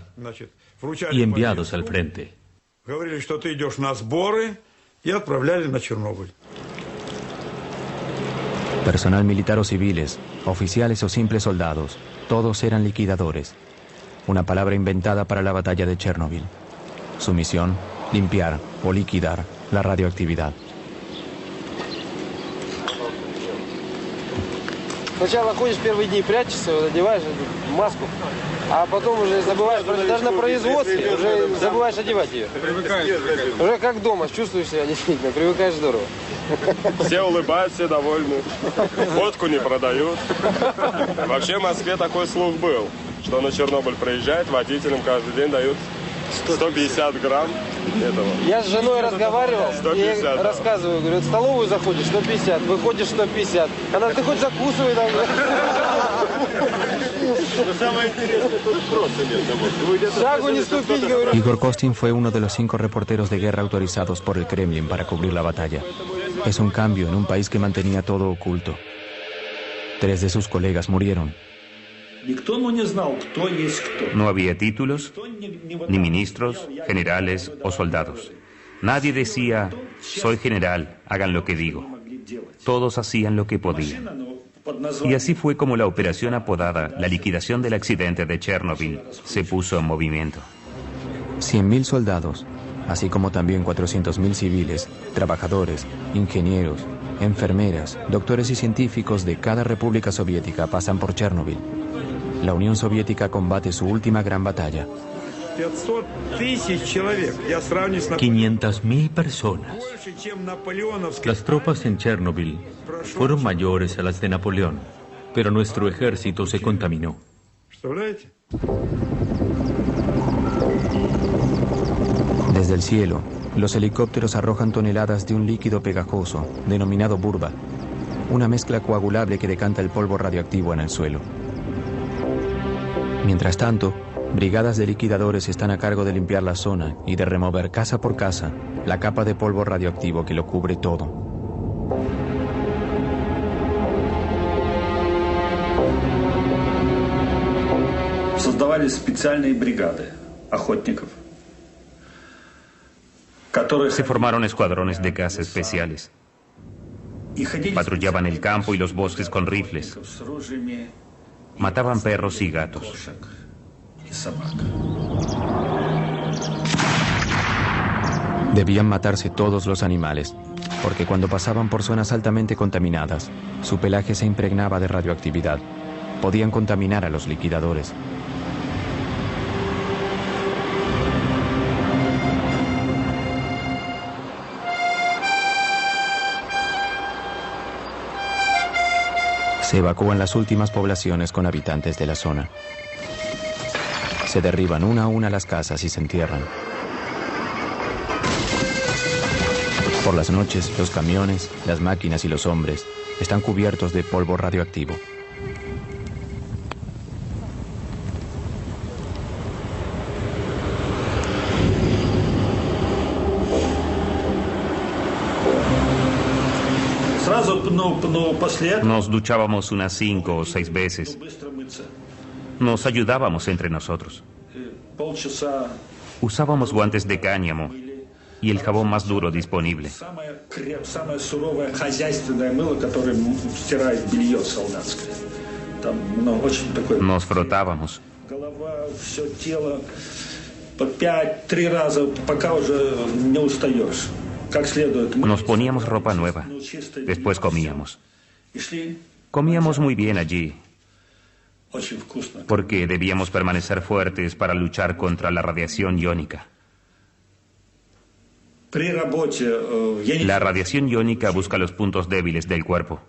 y enviados al frente. Personal militar o civiles, oficiales o simples soldados, todos eran liquidadores. Una palabra inventada para la batalla de Chernóbil. Su misión, limpiar o liquidar la radioactividad. Сначала ходишь первые дни, прячешься, одеваешь маску, а потом уже забываешь, даже на производстве уже забываешь одевать ее. Уже как дома, чувствуешь себя действительно, привыкаешь здорово. Все улыбаются, все довольны. Водку не продают. Вообще в Москве такой слух был, что на Чернобыль приезжает, водителям каждый день дают 150 грамм этого. Я с женой разговаривал, 150, и рассказываю, говорю, в столовую заходишь 150, выходишь 150. Она, ты хоть закусывай там. Самое интересное, тут просто нет. Шагу не ступить, говорю. Igor Kostin fue uno de los 5 reporteros de guerra autorizados por el Kremlin para cubrir la batalla. Es un cambio en un país que mantenía todo oculto. 3 de sus colegas murieron. No había títulos, ni ministros, generales o soldados. Nadie decía, soy general, hagan lo que digo. Todos hacían lo que podían. Y así fue como la operación apodada la liquidación del accidente de Chernóbil se puso en movimiento. 100.000 soldados, así como también 400.000 civiles, trabajadores, ingenieros, enfermeras, doctores y científicos de cada república soviética pasan por Chernobyl. La Unión Soviética combate su última gran batalla. 500.000 personas. Las tropas en Chernobyl fueron mayores a las de Napoleón, pero nuestro ejército se contaminó. Desde el cielo, los helicópteros arrojan toneladas de un líquido pegajoso, denominado burba, una mezcla coagulable que decanta el polvo radioactivo en el suelo. Mientras tanto, brigadas de liquidadores están a cargo de limpiar la zona y de remover casa por casa la capa de polvo radioactivo que lo cubre todo. Создавались специальные бригады охотников. Se formaron escuadrones de caza especiales. Patrullaban el campo y los bosques con rifles. Mataban perros y gatos. Debían matarse todos los animales, porque cuando pasaban por zonas altamente contaminadas, su pelaje se impregnaba de radioactividad. Podían contaminar a los liquidadores. Se evacúan las últimas poblaciones con habitantes de la zona. Se derriban una a una las casas y se entierran. Por las noches, los camiones, las máquinas y los hombres están cubiertos de polvo radioactivo. Nos duchábamos unas 5 o 6 veces. Nos ayudábamos entre nosotros. Usábamos guantes de cáñamo y el jabón más duro disponible. Nos frotábamos. Nos poníamos ropa nueva. Después comíamos. Comíamos muy bien allí, porque debíamos permanecer fuertes para luchar contra la radiación iónica. La radiación iónica busca los puntos débiles del cuerpo.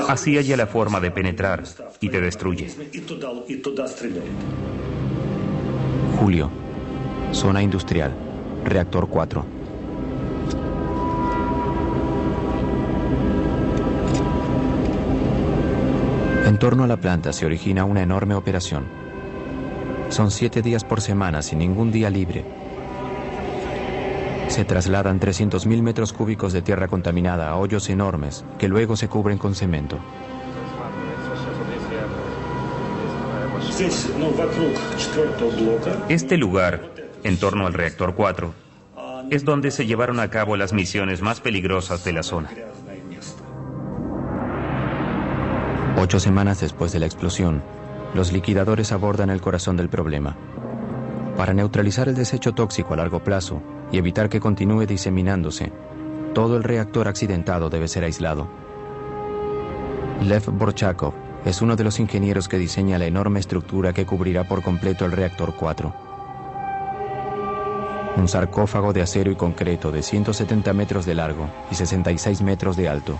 Así halla la forma de penetrar y te destruye. Julio, zona industrial, reactor 4. En torno a la planta se origina una enorme operación. Son 7 días por semana sin ningún día libre. Se trasladan 300.000 metros cúbicos de tierra contaminada a hoyos enormes que luego se cubren con cemento. Este lugar, en torno al reactor 4, es donde se llevaron a cabo las misiones más peligrosas de la zona. 8 semanas después de la explosión, los liquidadores abordan el corazón del problema. Para neutralizar el desecho tóxico a largo plazo y evitar que continúe diseminándose, todo el reactor accidentado debe ser aislado. Lev Borchakov es uno de los ingenieros que diseña la enorme estructura que cubrirá por completo el reactor 4. Un sarcófago de acero y concreto de 170 metros de largo y 66 metros de alto.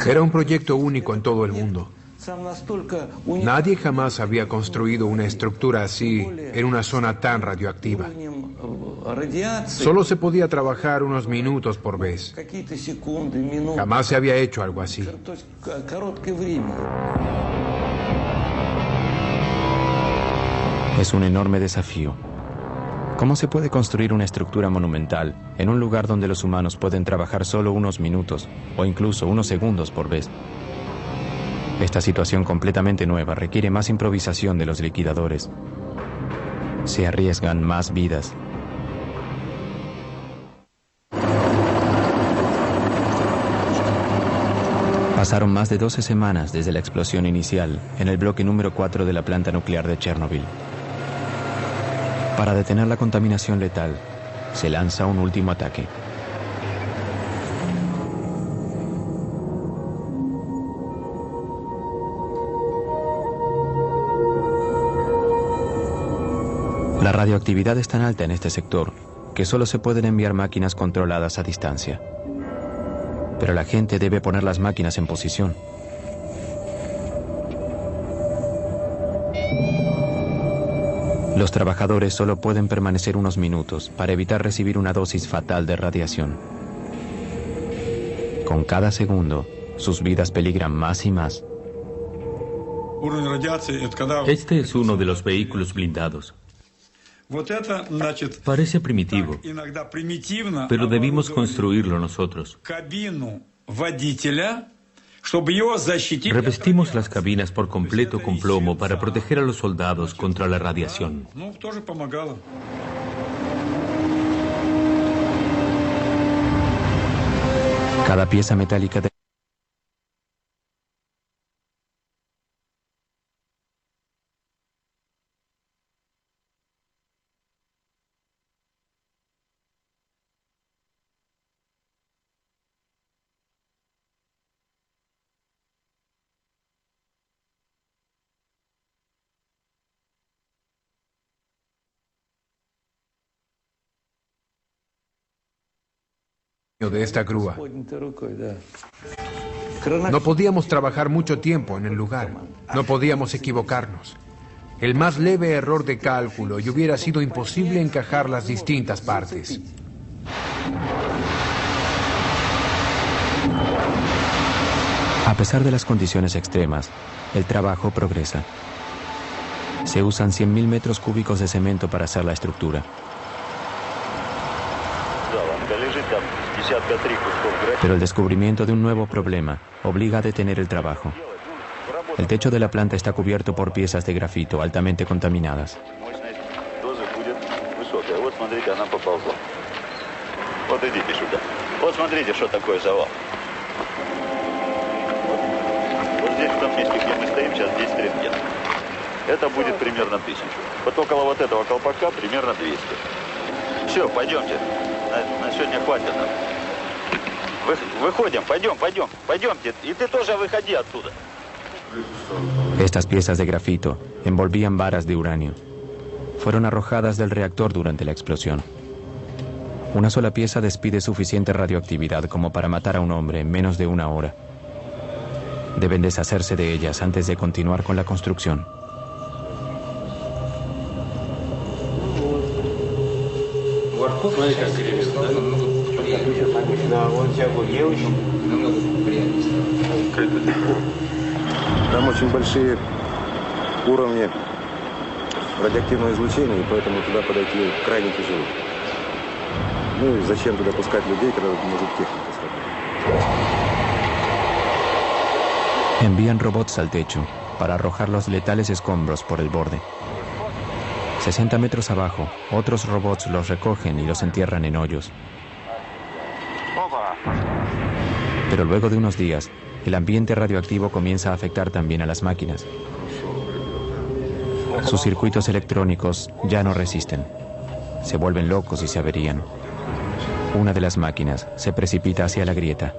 Era un proyecto único en todo el mundo. Nadie jamás había construido una estructura así en una zona tan radioactiva. Solo se podía trabajar unos minutos por vez. Jamás se había hecho algo así. Es un enorme desafío. ¿Cómo se puede construir una estructura monumental en un lugar donde los humanos pueden trabajar solo unos minutos o incluso unos segundos por vez? Esta situación completamente nueva requiere más improvisación de los liquidadores. Se arriesgan más vidas. Pasaron más de 12 semanas desde la explosión inicial en el bloque número 4 de la planta nuclear de Chernobyl. Para detener la contaminación letal, se lanza un último ataque. La radioactividad es tan alta en este sector que solo se pueden enviar máquinas controladas a distancia. Pero la gente debe poner las máquinas en posición. Los trabajadores solo pueden permanecer unos minutos para evitar recibir una dosis fatal de radiación. Con cada segundo, sus vidas peligran más y más. Este es uno de los vehículos blindados. Parece primitivo, pero debimos construirlo nosotros. Revestimos las cabinas por completo con plomo para proteger a los soldados contra la radiación. Cada pieza metálica de de esta grúa. No podíamos trabajar mucho tiempo en el lugar. No podíamos equivocarnos. El más leve error de cálculo y hubiera sido imposible encajar las distintas partes. A pesar de las condiciones extremas, el trabajo progresa. Se usan 100.000 metros cúbicos de cemento para hacer la estructura. Pero el descubrimiento de un nuevo problema obliga a detener el trabajo. El techo de la planta está cubierto por piezas de grafito altamente contaminadas. Это будет примерно 1000. Вот около вот этого колпака примерно 200. Все, пойдемте. На сегодня хватит. Выходим, пойдемте. Y tú тоже выходи оттуда. Estas piezas de grafito envolvían varas de uranio. Fueron arrojadas del reactor durante la explosión. Una sola pieza despide suficiente radioactividad como para matar a un hombre en menos de 1 hora. Deben deshacerse de ellas antes de continuar con la construcción. Там очень большие уровни радиоактивного излучения, и поэтому туда подойти крайне тяжело. Ну и зачем туда пускать людей, когда может техника слабая? Envían robots al techo para arrojar los letales escombros por el borde. 60 metros abajo, otros robots los recogen y los entierran en hoyos. Pero luego de unos días, el ambiente radioactivo comienza a afectar también a las máquinas. Sus circuitos electrónicos ya no resisten. Se vuelven locos y se averían. Una de las máquinas se precipita hacia la grieta.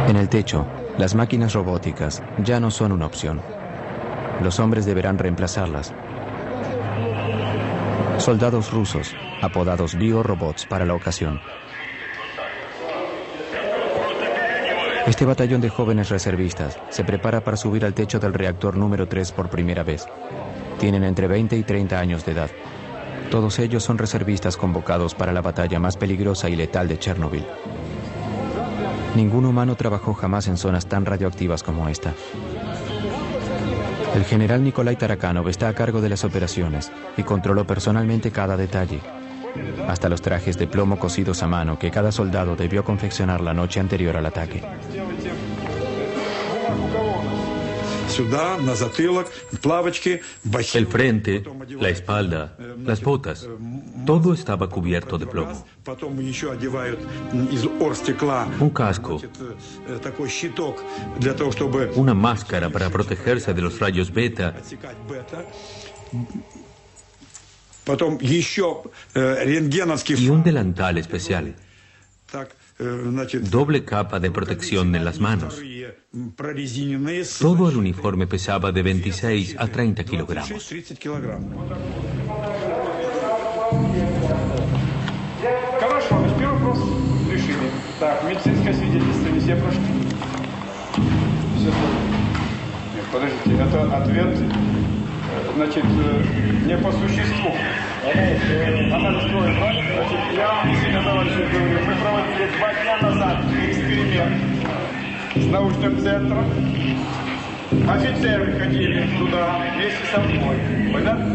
En el techo, las máquinas robóticas ya no son una opción. Los hombres deberán reemplazarlas. Soldados rusos, apodados biorobots para la ocasión. Este batallón de jóvenes reservistas se prepara para subir al techo del reactor número 3 por primera vez. Tienen entre 20 y 30 años de edad. Todos ellos son reservistas convocados para la batalla más peligrosa y letal de Chernobyl. Ningún humano trabajó jamás en zonas tan radioactivas como esta. El general Nikolai Tarakanov está a cargo de las operaciones y controló personalmente cada detalle. hasta los trajes de plomo cosidos a mano que cada soldado debió confeccionar la noche anterior al ataque. El frente, la espalda, las botas, todo estaba cubierto de plomo. Un casco, una máscara para protegerse de los rayos beta, y un delantal especial. Doble capa de protección en las manos. Todo el uniforme pesaba de 26 a 30 kilogramos. Хорошо, значит, первый вопрос решили. Так, медицинское свидетельство все прошли? Все прошли. Нет, подождите, это ответ, значит, не по существу. Анализ крови, правильно? Значит, я сегодня, товарищи, говорю, мы проводили 2 дня назад эксперимент с научным центром. Офицеры ходили туда вместе со мной. Понятно?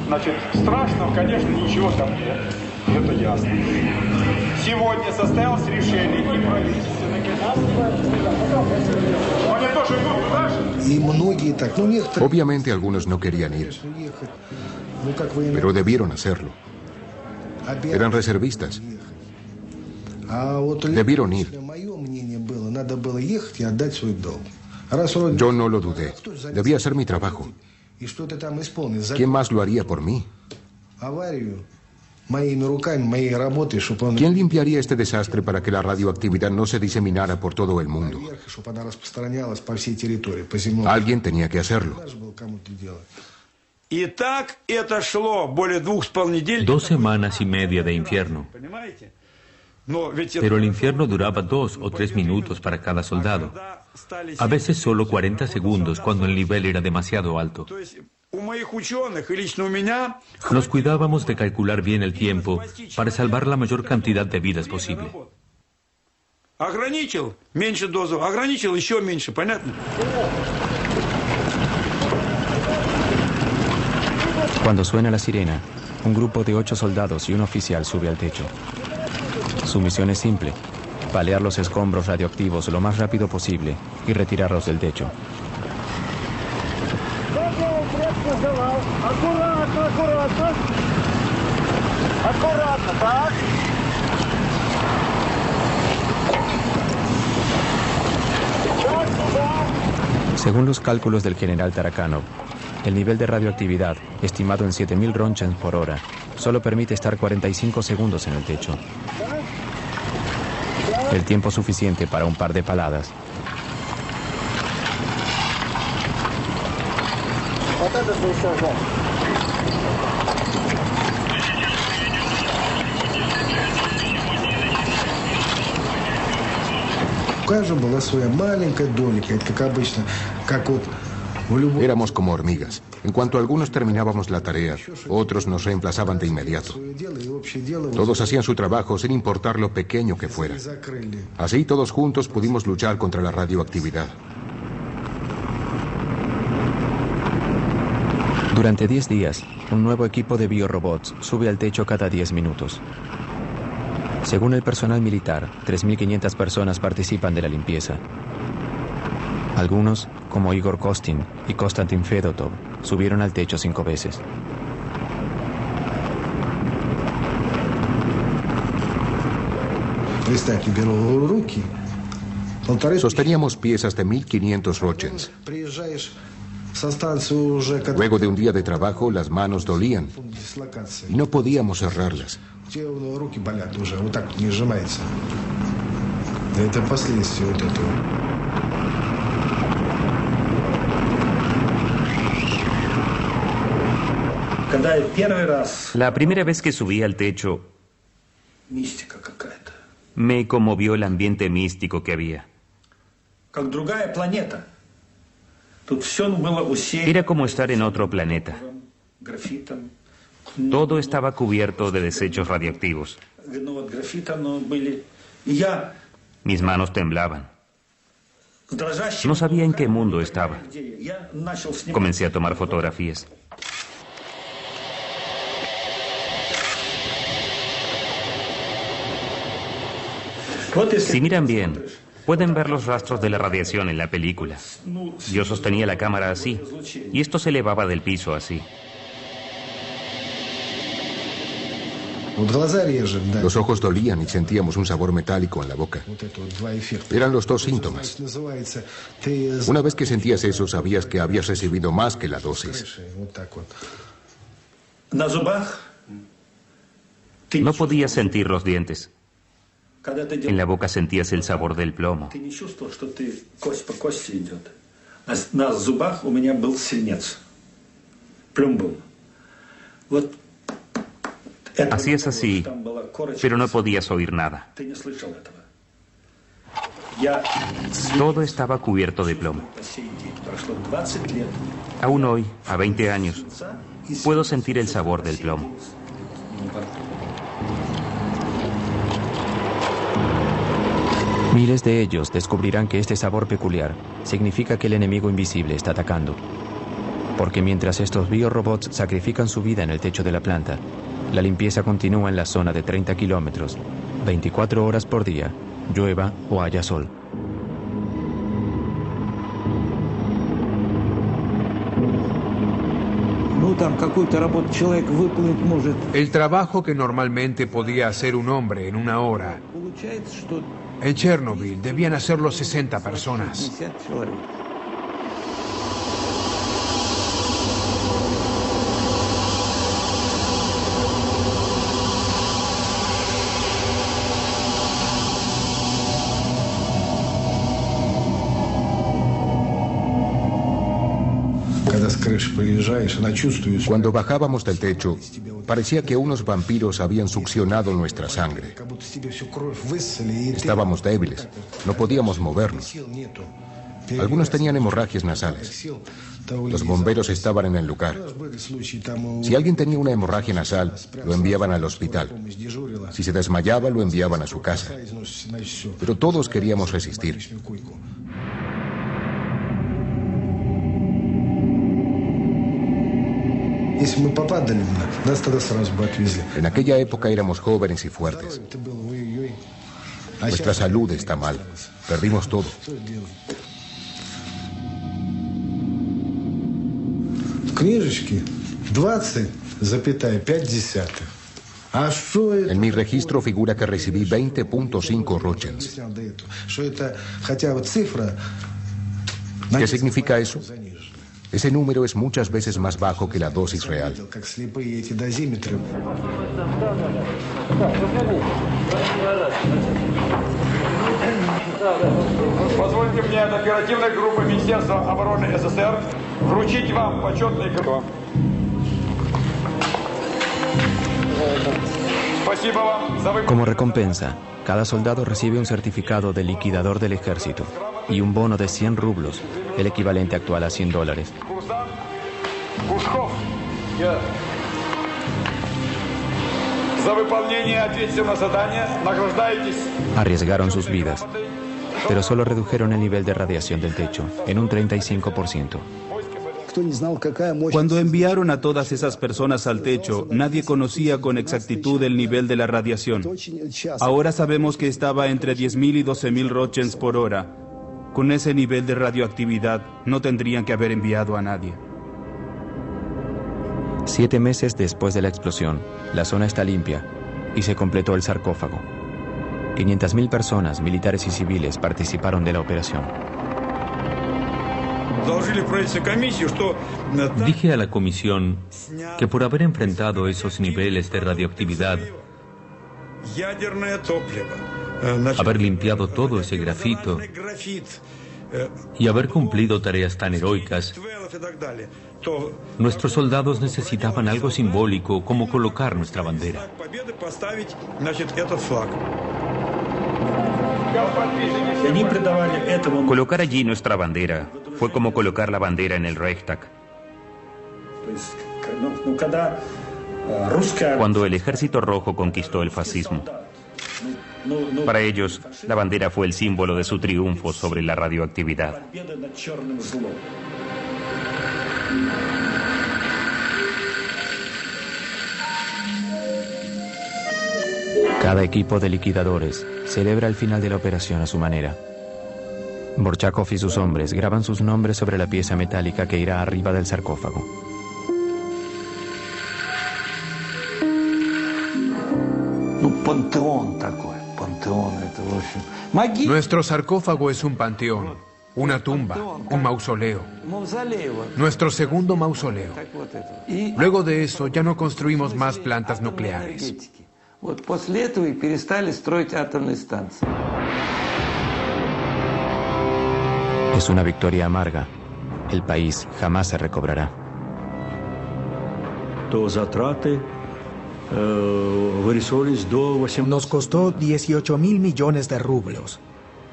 Значит, страшного, конечно, ничего там нет. Это ясно. Сегодня состоялось решение и правительственное. Они тоже идут туда же? И многие так, ну некоторые... Obviamente algunos no querían ir, pero debieron hacerlo. Eran reservistas. Debieron ir. Yo no lo dudé. Debía hacer mi trabajo. ¿Quién más lo haría por mí? ¿Quién limpiaría este desastre para que la radioactividad no se diseminara por todo el mundo? Alguien tenía que hacerlo. 2 semanas y media de infierno. Pero el infierno duraba 2 o 3 minutos para cada soldado. A veces solo 40 segundos cuando el nivel era demasiado alto. Nos cuidábamos de calcular bien el tiempo para salvar la mayor cantidad de vidas posible. Cuando suena la sirena, un grupo de 8 soldados y un oficial sube al techo. Su misión es simple: palear los escombros radioactivos lo más rápido posible y retirarlos del techo. Según los cálculos del general Tarakanov, el nivel de radioactividad, estimado en 7000 Roentgens por hora, solo permite estar 45 segundos en el techo. El tiempo suficiente para un par de paladas. Éramos como hormigas. En cuanto algunos terminábamos la tarea, otros nos reemplazaban de inmediato. Todos hacían su trabajo sin importar lo pequeño que fuera. Así todos juntos pudimos luchar contra la radioactividad. Durante 10 días, un nuevo equipo de biorobots sube al techo cada 10 minutos. Según el personal militar, 3.500 personas participan de la limpieza. Algunos, como Igor Kostin y Konstantin Fedotov, subieron al techo 5 veces. Sosteníamos piezas de 1500 Roentgens. Luego de un día de trabajo, las manos dolían y no podíamos cerrarlas. La primera vez que subí al techo, me conmovió el ambiente místico que había. Era como estar en otro planeta. Todo estaba cubierto de desechos radioactivos. Mis manos temblaban. No sabía en qué mundo estaba. Comencé a tomar fotografías. Si miran bien, pueden ver los rastros de la radiación en la película. Yo sostenía la cámara así, y esto se elevaba del piso así. Los ojos dolían y sentíamos un sabor metálico en la boca. Eran los dos síntomas. Una vez que sentías eso, sabías que habías recibido más que la dosis. No podías sentir los dientes. En la boca sentías el sabor del plomo. Hacías así, pero no podías oír nada. Todo estaba cubierto de plomo. Aún hoy, a 20 años, puedo sentir el sabor del plomo. Miles de ellos descubrirán que este sabor peculiar significa que el enemigo invisible está atacando. Porque mientras estos biorobots sacrifican su vida en el techo de la planta, la limpieza continúa en la zona de 30 kilómetros, 24 horas por día, llueva o haya sol. El trabajo que normalmente podía hacer un hombre en una hora, en Chernobyl debían hacerlo 60 personas. Cuando bajábamos del techo, parecía que unos vampiros habían succionado nuestra sangre. Estábamos débiles, no podíamos movernos. Algunos tenían hemorragias nasales. Los bomberos estaban en el lugar. Si alguien tenía una hemorragia nasal, lo enviaban al hospital. Si se desmayaba, lo enviaban a su casa. Pero todos queríamos resistir. En aquella época éramos jóvenes y fuertes. Nuestra salud está mal. Perdimos todo. En mi registro figura que recibí 20.5 rochens. ¿Qué significa eso? Ese número es muchas veces más bajo que la dosis real. Позвольте мне от оперативной группы Министерства обороны СССР вручить вам почетный крестик. Спасибо вам за Como recompensa, cada soldado recibe un certificado de liquidador del ejército y un bono de 100 rublos, el equivalente actual a $100. Arriesgaron sus vidas, pero solo redujeron el nivel de radiación del techo en un 35%. Cuando enviaron a todas esas personas al techo, nadie conocía con exactitud el nivel de la radiación. Ahora sabemos que estaba entre 10.000 y 12.000 rochens por hora. Con ese nivel de radioactividad, no tendrían que haber enviado a nadie. 7 meses después de la explosión, la zona está limpia y se completó el sarcófago. 500.000 personas, militares y civiles, participaron de la operación. Dije a la comisión que por haber enfrentado esos niveles de radioactividad, haber limpiado todo ese grafito y haber cumplido tareas tan heroicas, nuestros soldados necesitaban algo simbólico como colocar nuestra bandera. Colocar allí nuestra bandera fue como colocar la bandera en el Reichstag. Cuando el Ejército Rojo conquistó el fascismo, para ellos, la bandera fue el símbolo de su triunfo sobre la radioactividad. Cada equipo de liquidadores celebra el final de la operación a su manera. Borchakov y sus hombres graban sus nombres sobre la pieza metálica que irá arriba del sarcófago. Nuestro sarcófago es un panteón, una tumba, un mausoleo. Nuestro segundo mausoleo. Luego de eso ya no construimos más plantas nucleares. Es una victoria amarga. El país jamás se recobrará. Nos costó 18.000 millones de rublos.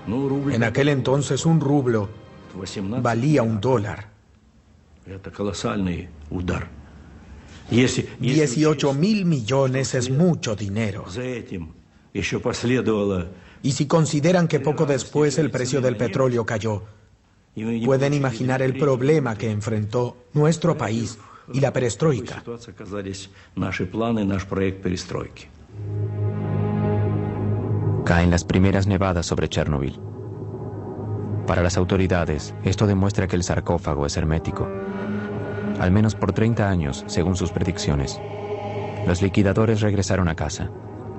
En aquel entonces un rublo valía $1. 18.000 millones es mucho dinero. Y si consideran que poco después el precio del petróleo cayó, pueden imaginar el problema que enfrentó nuestro país y la perestroika. Caen las primeras nevadas sobre Chernobyl. Para las autoridades, esto demuestra que el sarcófago es hermético. Al menos por 30 años, según sus predicciones. Los liquidadores regresaron a casa.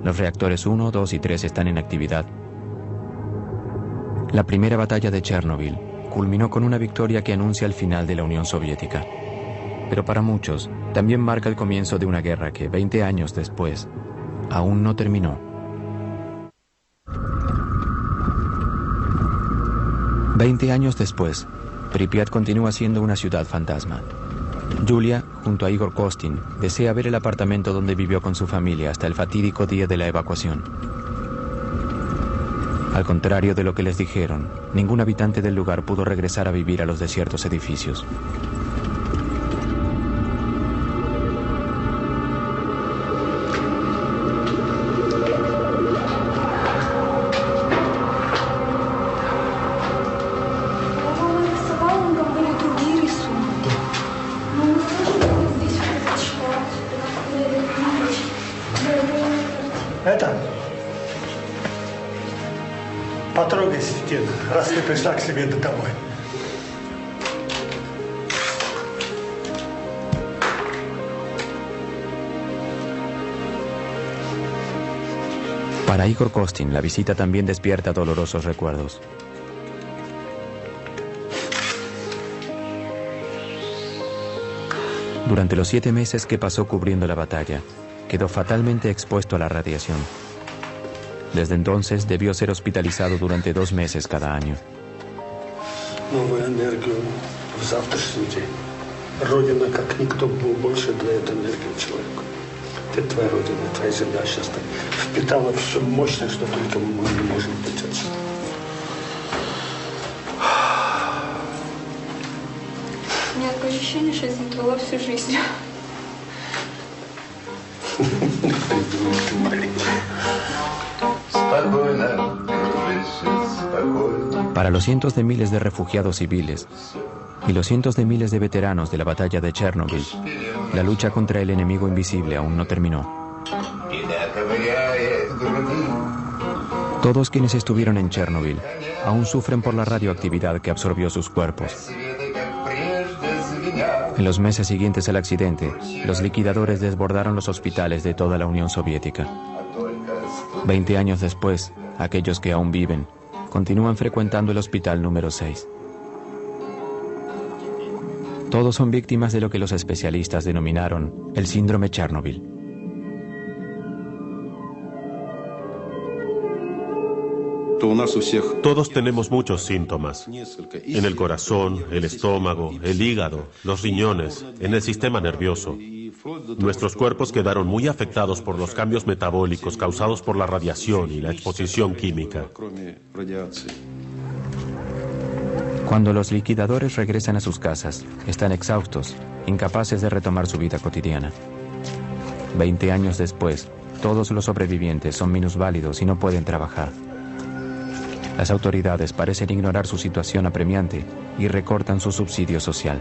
Los reactores 1, 2 y 3 están en actividad. La primera batalla de Chernobyl culminó con una victoria que anuncia el final de la Unión Soviética. Pero para muchos, también marca el comienzo de una guerra que, 20 años después, aún no terminó. 20 años después, Pripyat continúa siendo una ciudad fantasma. Yulia, junto a Igor Kostin, desea ver el apartamento donde vivió con su familia hasta el fatídico día de la evacuación. Al contrario de lo que les dijeron, ningún habitante del lugar pudo regresar a vivir a los desiertos edificios. Потрогай стену, раз ты пришла к себе домой. Para Igor Kostin, la visita también despierta dolorosos recuerdos. Durante los 7 meses que pasó cubriendo la batalla, quedó fatalmente expuesto a la radiación. Desde entonces debió ser hospitalizado durante 2 meses cada año. Новую энергию в завтрашний день. Родина, как никто, больше для этой энергии человека. Это твоя родина, твоя земля сейчас так впитала все мощное, что только мы не можем потянуть. У меня такое ощущение, что я забыла всю жизнь. Para los cientos de miles de refugiados civiles y los cientos de miles de veteranos de la batalla de Chernobyl, la lucha contra el enemigo invisible aún no terminó. Todos quienes estuvieron en Chernobyl aún sufren por la radioactividad que absorbió sus cuerpos. En los meses siguientes al accidente, los liquidadores desbordaron los hospitales de toda la Unión Soviética. 20 años después, aquellos que aún viven continúan frecuentando el hospital número 6. Todos son víctimas de lo que los especialistas denominaron el síndrome Chernobyl. Todos tenemos muchos síntomas. En el corazón, el estómago, el hígado, los riñones, en el sistema nervioso. Nuestros cuerpos quedaron muy afectados por los cambios metabólicos causados por la radiación y la exposición química. Cuando los liquidadores regresan a sus casas, están exhaustos, incapaces de retomar su vida cotidiana. 20 años después, todos los sobrevivientes son minusválidos y no pueden trabajar. Las autoridades parecen ignorar su situación apremiante y recortan su subsidio social.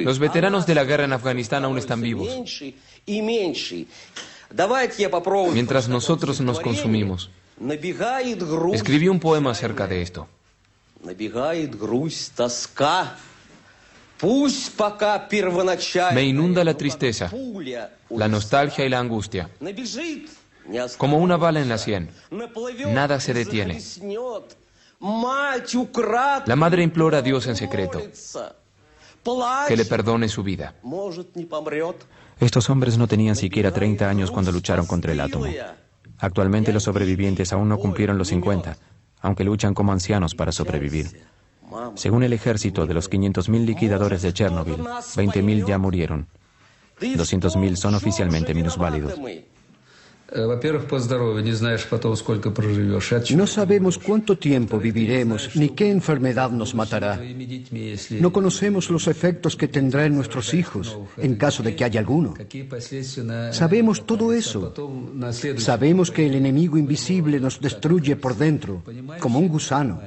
Los veteranos de la guerra en Afganistán aún están vivos. Mientras nosotros nos consumimos. Escribí un poema acerca de esto. Me inunda la tristeza, la nostalgia y la angustia. Como una bala en la sien. Nada se detiene. La madre implora a Dios en secreto que le perdone su vida. Estos hombres no tenían siquiera 30 años cuando lucharon contra el átomo. Actualmente los sobrevivientes aún no cumplieron los 50, aunque luchan como ancianos para sobrevivir. Según el ejército, de los 500.000 liquidadores de Chernobyl, 20.000 ya murieron. 200.000 son oficialmente minusválidos. No sabemos cuánto tiempo viviremos ni qué enfermedad nos matará. No conocemos los efectos que tendrá en nuestros hijos, en caso de que haya alguno. Sabemos todo eso. Sabemos que el enemigo invisible nos destruye por dentro, como un gusano.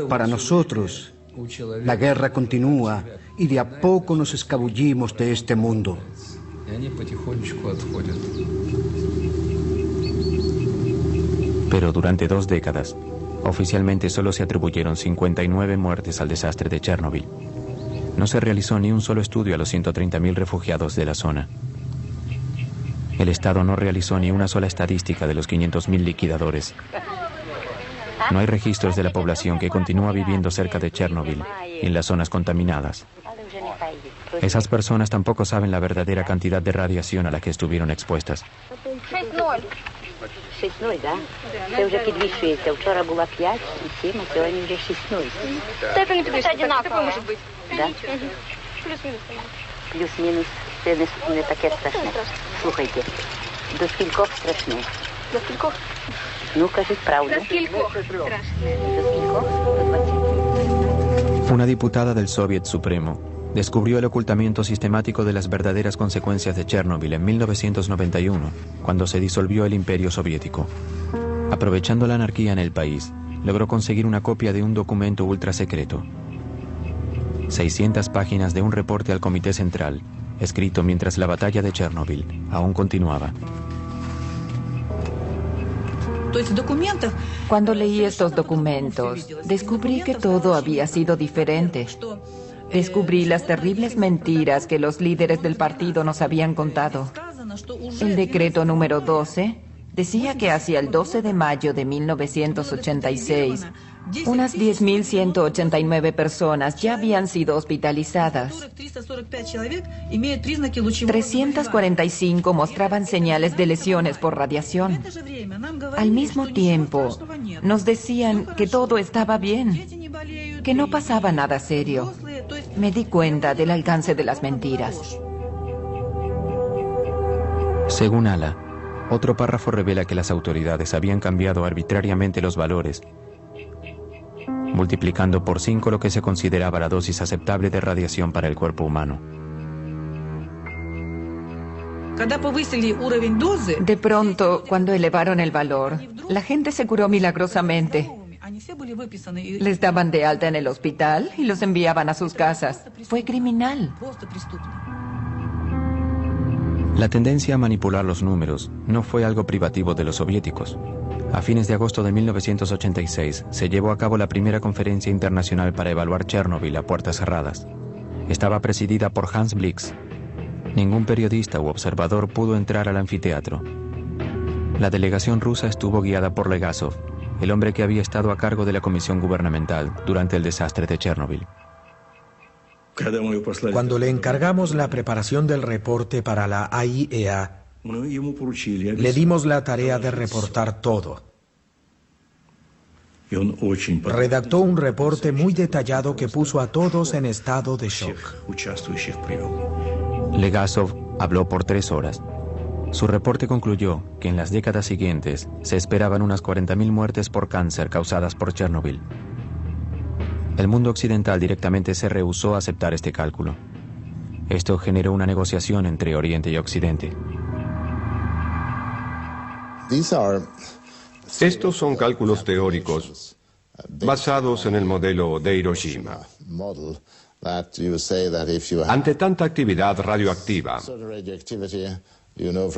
Para nosotros, la guerra continúa y de a poco nos escabullimos de este mundo. Pero durante 2 décadas, oficialmente solo se atribuyeron 59 muertes al desastre de Chernobyl. No se realizó ni un solo estudio a los 130.000 refugiados de la zona. El Estado no realizó ni una sola estadística de los 500.000 liquidadores. No hay registros de la población que continúa viviendo cerca de Chernobyl y en las zonas contaminadas. Esas personas tampoco saben la verdadera cantidad de radiación a la que estuvieron expuestas. 6-0, да? Це вже підвищується. Вчора була 5 і 7, а сьогодні вже 6-0. Степень підвищується однаково може бути. Да? Плюс-мінус. Плюс-мінус. Це не таке страшне. Слухайте, до скількох страшне? До скількох? Ну, кажіть правду. До скількох страшне? До скількох? До 20. Una diputada del Soviet Supremo descubrió el ocultamiento sistemático de las verdaderas consecuencias de Chernobyl en 1991, cuando se disolvió el Imperio Soviético. Aprovechando la anarquía en el país, logró conseguir una copia de un documento ultrasecreto. 600 páginas de un reporte al Comité Central, escrito mientras la batalla de Chernobyl aún continuaba. Cuando leí estos documentos, descubrí que todo había sido diferente. Descubrí las terribles mentiras que los líderes del partido nos habían contado. El decreto número 12 decía que hacia el 12 de mayo de 1986, unas 10.189 personas ya habían sido hospitalizadas. 345 mostraban señales de lesiones por radiación. Al mismo tiempo, nos decían que todo estaba bien, que no pasaba nada serio. Me di cuenta del alcance de las mentiras. Según Ala, otro párrafo revela que las autoridades habían cambiado arbitrariamente los valores, multiplicando por 5 lo que se consideraba la dosis aceptable de radiación para el cuerpo humano. De pronto, cuando elevaron el valor, la gente se curó milagrosamente. Les daban de alta en el hospital y los enviaban a sus casas. Fue criminal. La tendencia a manipular los números no fue algo privativo de los soviéticos. A fines de agosto de 1986 se llevó a cabo la primera conferencia internacional para evaluar Chernobyl a puertas cerradas. Estaba presidida por Hans Blix. Ningún periodista u observador pudo entrar al anfiteatro. La delegación rusa estuvo guiada por Legasov, el hombre que había estado a cargo de la comisión gubernamental durante el desastre de Chernobyl. Cuando le encargamos la preparación del reporte para la AIEA, le dimos la tarea de reportar todo. Redactó un reporte muy detallado que puso a todos en estado de shock. Legasov habló por 3 horas. Su reporte concluyó que en las décadas siguientes se esperaban unas 40.000 muertes por cáncer causadas por Chernobyl. El mundo occidental directamente se rehusó a aceptar este cálculo. Esto generó una negociación entre Oriente y Occidente. Estos son cálculos teóricos basados en el modelo de Hiroshima. Ante tanta actividad radioactiva,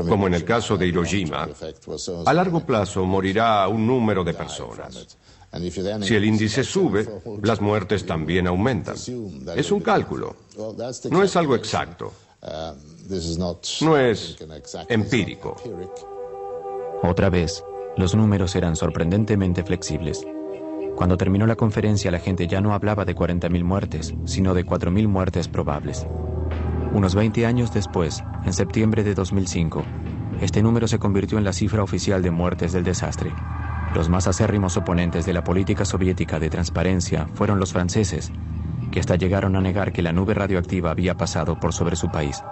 como en el caso de Hiroshima, a largo plazo morirá un número de personas. Si el índice sube, las muertes también aumentan. Es un cálculo. No es algo exacto. No es empírico. Otra vez, los números eran sorprendentemente flexibles. Cuando terminó la conferencia, la gente ya no hablaba de 40.000 muertes, sino de 4.000 muertes probables. Unos 20 años después, en septiembre de 2005, este número se convirtió en la cifra oficial de muertes del desastre. Los más acérrimos oponentes de la política soviética de transparencia fueron los franceses, que hasta llegaron a negar que la nube radioactiva había pasado por sobre su país.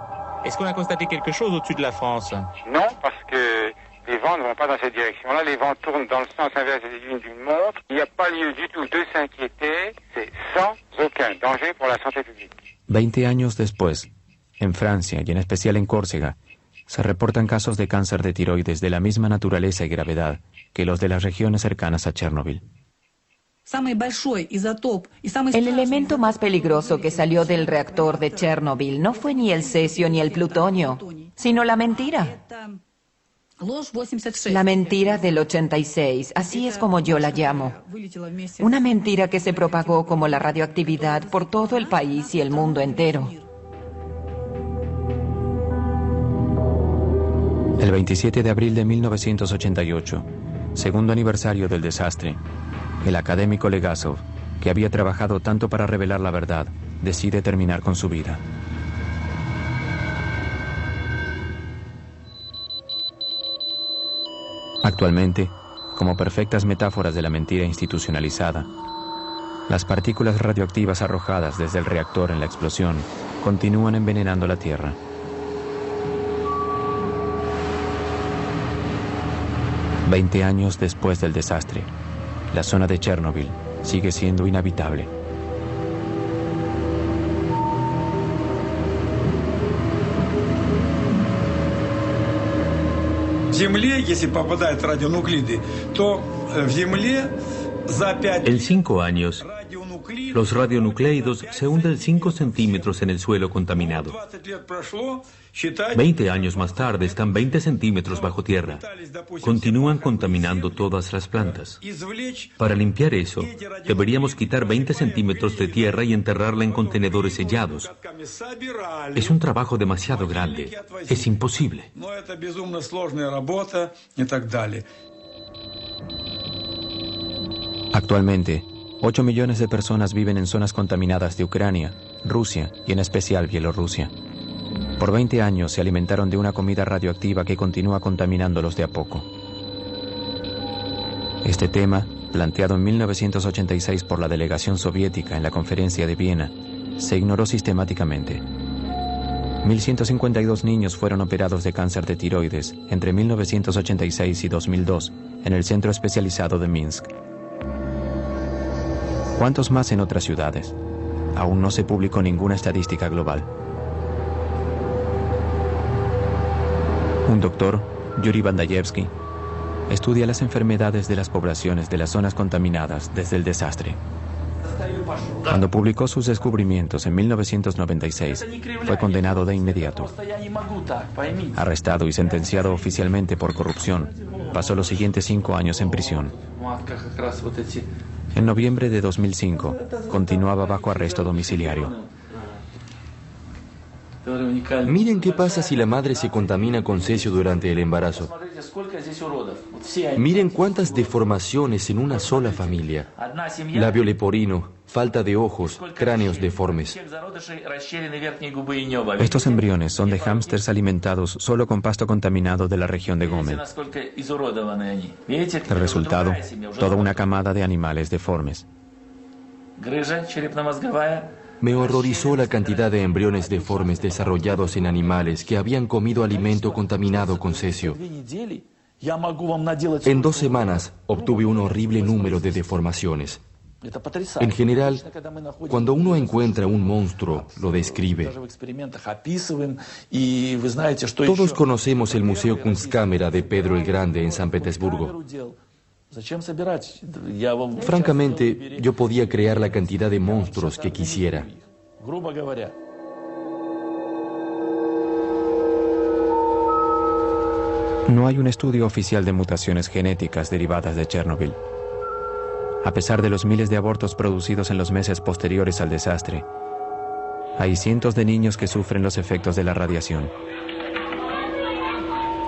Est-ce qu'on a constaté quelque chose au-dessus de la France? Non, parce que les vents ne vont pas dans cette direction-là. Les vents tournent dans le sens inverse des aiguilles d'une montre. Il n'y a pas lieu du tout de s'inquiéter. C'est sans aucun danger pour la santé publique. 20 años después, en Francia y en especial en Córcega, se reportan casos de cáncer de tiroides de la misma naturaleza y gravedad que los de las regiones cercanas a Chernobyl. El elemento más peligroso que salió del reactor de Chernobyl no fue ni el cesio ni el plutonio, sino la mentira. La mentira del 86, así es como yo la llamo. Una mentira que se propagó como la radioactividad por todo el país y el mundo entero. El 27 de abril de 1988, segundo aniversario del desastre, el académico Legasov, que había trabajado tanto para revelar la verdad, decide terminar con su vida. Actualmente, como perfectas metáforas de la mentira institucionalizada, las partículas radioactivas arrojadas desde el reactor en la explosión continúan envenenando la Tierra. Veinte años después del desastre, la zona de Chernobyl sigue siendo inhabitable. En 5 años, los radionucleidos se hunden 5 centímetros en el suelo contaminado. 20 años más tarde están 20 centímetros bajo tierra. Continúan contaminando todas las plantas. Para limpiar eso, deberíamos quitar 20 centímetros de tierra y enterrarla en contenedores sellados. Es un trabajo demasiado grande. Es imposible. Actualmente, 8 millones de personas viven en zonas contaminadas de Ucrania, Rusia y en especial Bielorrusia. Por 20 años se alimentaron de una comida radioactiva que continúa contaminándolos de a poco. Este tema, planteado en 1986 por la delegación soviética en la conferencia de Viena, se ignoró sistemáticamente. 1.152 niños fueron operados de cáncer de tiroides entre 1986 y 2002 en el centro especializado de Minsk. ¿Cuántos más en otras ciudades? Aún no se publicó ninguna estadística global. Un doctor, Yuri Bandayevsky, estudia las enfermedades de las poblaciones de las zonas contaminadas desde el desastre. Cuando publicó sus descubrimientos en 1996, fue condenado de inmediato. Arrestado y sentenciado oficialmente por corrupción, pasó los siguientes 5 años en prisión. En noviembre de 2005, continuaba bajo arresto domiciliario. Miren qué pasa si la madre se contamina con cesio durante el embarazo. Miren cuántas deformaciones en una sola familia. Labio leporino, falta de ojos, cráneos deformes. Estos embriones son de hámsters alimentados solo con pasto contaminado de la región de Gómel. El resultado, toda una camada de animales deformes. Me horrorizó la cantidad de embriones deformes desarrollados en animales que habían comido alimento contaminado con cesio. En 2 semanas obtuve un horrible número de deformaciones. En general, cuando uno encuentra un monstruo, lo describe. Todos conocemos el Museo Kunstkamera de Pedro el Grande en San Petersburgo. Francamente, yo podía crear la cantidad de monstruos que quisiera. No hay un estudio oficial de mutaciones genéticas derivadas de Chernobyl. A pesar de los miles de abortos producidos en los meses posteriores al desastre, hay cientos de niños que sufren los efectos de la radiación.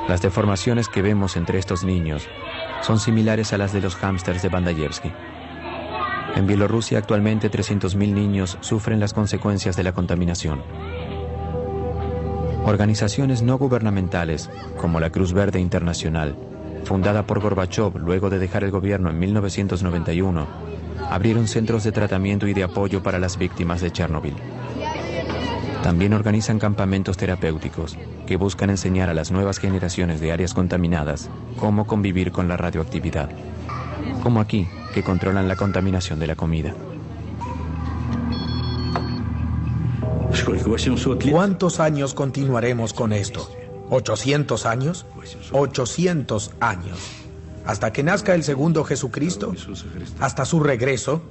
Las deformaciones que vemos entre estos niños son similares a las de los hámsters de Bandayevsky. En Bielorrusia actualmente 300.000 niños sufren las consecuencias de la contaminación. Organizaciones no gubernamentales, como la Cruz Verde Internacional, fundada por Gorbachev luego de dejar el gobierno en 1991, abrieron centros de tratamiento y de apoyo para las víctimas de Chernobyl. También organizan campamentos terapéuticos que buscan enseñar a las nuevas generaciones de áreas contaminadas cómo convivir con la radioactividad, como aquí, que controlan la contaminación de la comida. ¿Cuántos años continuaremos con esto? ¿800 años? 800 años. ¿Hasta que nazca el segundo Jesucristo? ¿Hasta su regreso?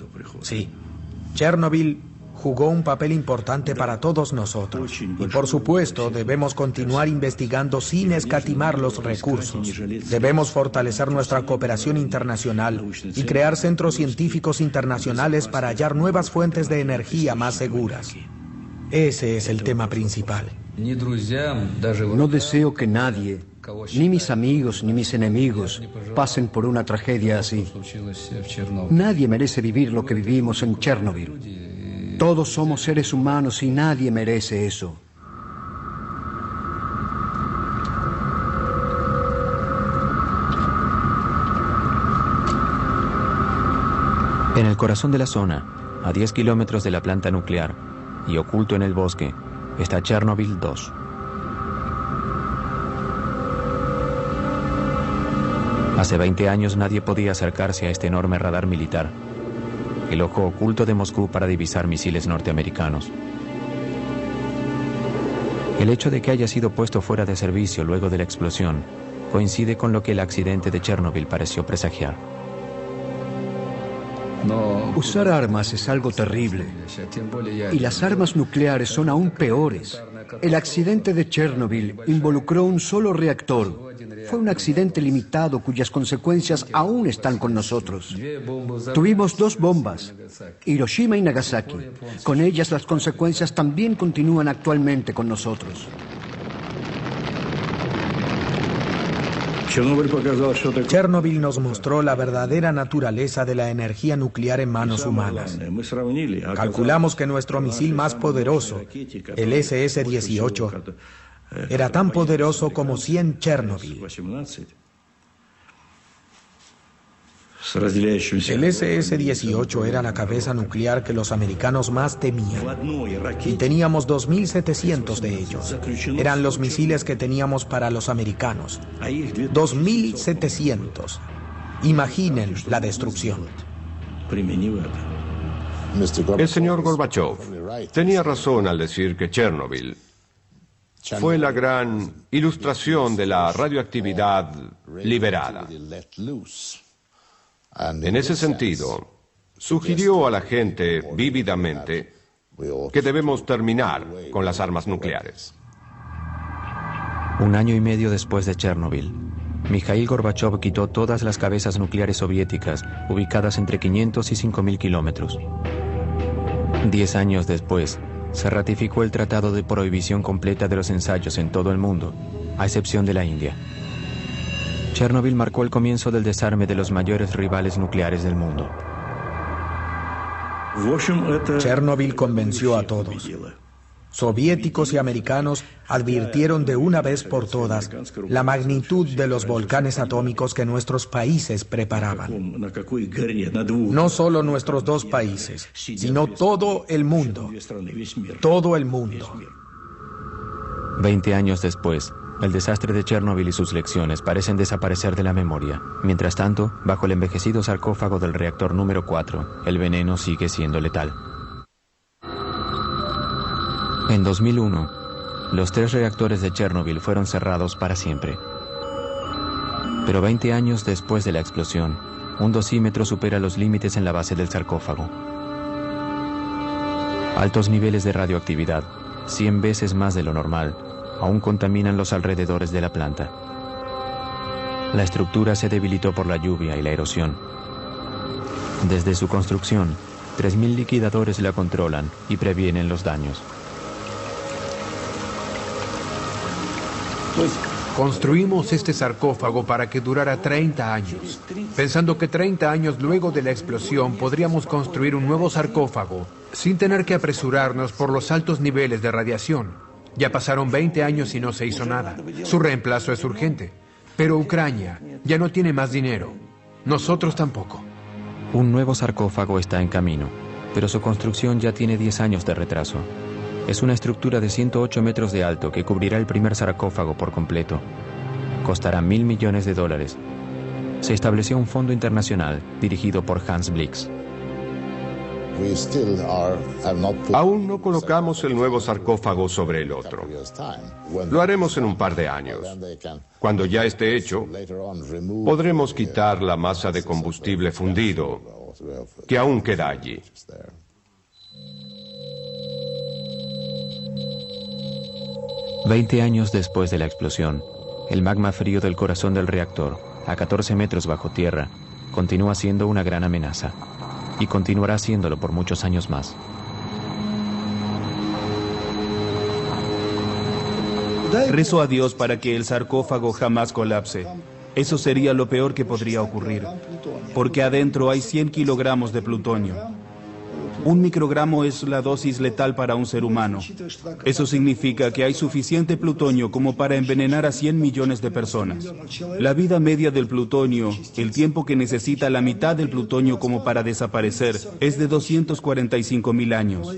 Sí. Chernobyl jugó un papel importante para todos nosotros. Y por supuesto, debemos continuar investigando sin escatimar los recursos. Debemos fortalecer nuestra cooperación internacional y crear centros científicos internacionales para hallar nuevas fuentes de energía más seguras. Ese es el tema principal. No deseo que nadie, ni mis amigos ni mis enemigos, pasen por una tragedia así. Nadie merece vivir lo que vivimos en Chernobyl. Todos somos seres humanos y nadie merece eso. En el corazón de la zona, a 10 kilómetros de la planta nuclear y oculto en el bosque, está Chernobyl 2. Hace 20 años nadie podía acercarse a este enorme radar militar, el ojo oculto de Moscú para divisar misiles norteamericanos. El hecho de que haya sido puesto fuera de servicio luego de la explosión coincide con lo que el accidente de Chernobyl pareció presagiar. Usar armas es algo terrible. Y las armas nucleares son aún peores. El accidente de Chernobyl involucró un solo reactor. Fue un accidente limitado cuyas consecuencias aún están con nosotros. Tuvimos 2 bombas, Hiroshima y Nagasaki. Con ellas las consecuencias también continúan actualmente con nosotros. Chernobyl nos mostró la verdadera naturaleza de la energía nuclear en manos humanas. Calculamos que nuestro misil más poderoso, el SS-18, era tan poderoso como 100 Chernobyl. El SS-18 era la cabeza nuclear que los americanos más temían. Y teníamos 2.700 de ellos. Eran los misiles que teníamos para los americanos. 2.700. Imaginen la destrucción. El señor Gorbachev tenía razón al decir que Chernobyl fue la gran ilustración de la radioactividad liberada. En ese sentido, sugirió a la gente vívidamente que debemos terminar con las armas nucleares. 1 año y medio después de Chernobyl, Mikhail Gorbachev quitó todas las cabezas nucleares soviéticas ubicadas entre 500 y 5.000 kilómetros. 10 años después, se ratificó el Tratado de Prohibición Completa de los Ensayos en todo el mundo, a excepción de la India. Chernobyl marcó el comienzo del desarme de los mayores rivales nucleares del mundo. Chernobyl convenció a todos. Soviéticos y americanos advirtieron de una vez por todas la magnitud de los volcanes atómicos que nuestros países preparaban. No solo nuestros 2 países, sino todo el mundo. Todo el mundo. 20 años después, el desastre de Chernobyl y sus lecciones parecen desaparecer de la memoria. Mientras tanto, bajo el envejecido sarcófago del reactor número 4, el veneno sigue siendo letal. En 2001, los 3 reactores de Chernobyl fueron cerrados para siempre. Pero 20 años después de la explosión, Un dosímetro supera los límites en la base del sarcófago. Altos niveles de radioactividad, 100 veces más de lo normal, aún contaminan los alrededores de la planta. La estructura se debilitó por la lluvia y la erosión. Desde su construcción, 3.000 liquidadores la controlan y previenen los daños. Construimos este sarcófago para que durara 30 años, pensando que 30 años luego de la explosión podríamos construir un nuevo sarcófago sin tener que apresurarnos por los altos niveles de radiación. Ya pasaron 20 años y no se hizo nada. Su reemplazo es urgente. Pero Ucrania ya no tiene más dinero. Nosotros tampoco. Un nuevo sarcófago está en camino, pero su construcción ya tiene 10 años de retraso. Es una estructura de 108 metros de alto que cubrirá el primer sarcófago por completo. Costará $1.000 millones. Se estableció un fondo internacional dirigido por Hans Blix. Aún no colocamos el nuevo sarcófago sobre el otro. Lo haremos en un par de años. Cuando ya esté hecho, podremos quitar la masa de combustible fundido que aún queda allí. «20 años después de la explosión, el magma frío del corazón del reactor, a 14 metros bajo tierra, continúa siendo una gran amenaza. Y continuará siéndolo por muchos años más. Rezo a Dios para que el sarcófago jamás colapse. Eso sería lo peor que podría ocurrir, porque adentro hay 100 kilogramos de plutonio. 1 microgramo es la dosis letal para un ser humano. Eso significa que hay suficiente plutonio como para envenenar a 100 millones de personas. La vida media del plutonio, el tiempo que necesita la mitad del plutonio como para desaparecer, es de 245.000 años.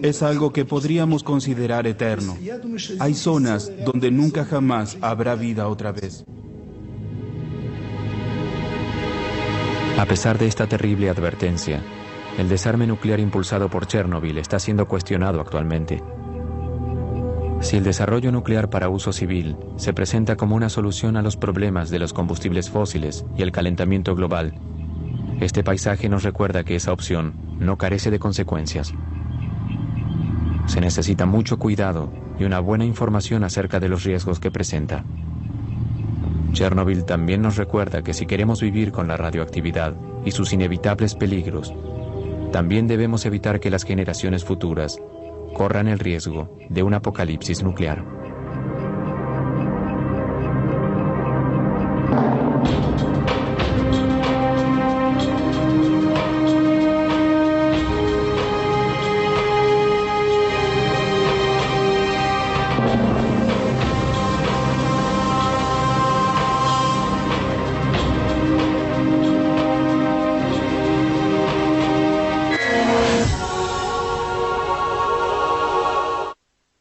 Es algo que podríamos considerar eterno. Hay zonas donde nunca jamás habrá vida otra vez. A pesar de esta terrible advertencia, el desarme nuclear impulsado por Chernobyl está siendo cuestionado actualmente. Si el desarrollo nuclear para uso civil se presenta como una solución a los problemas de los combustibles fósiles y el calentamiento global, este paisaje nos recuerda que esa opción no carece de consecuencias. Se necesita mucho cuidado y una buena información acerca de los riesgos que presenta. Chernobyl también nos recuerda que si queremos vivir con la radioactividad y sus inevitables peligros, también debemos evitar que las generaciones futuras corran el riesgo de un apocalipsis nuclear.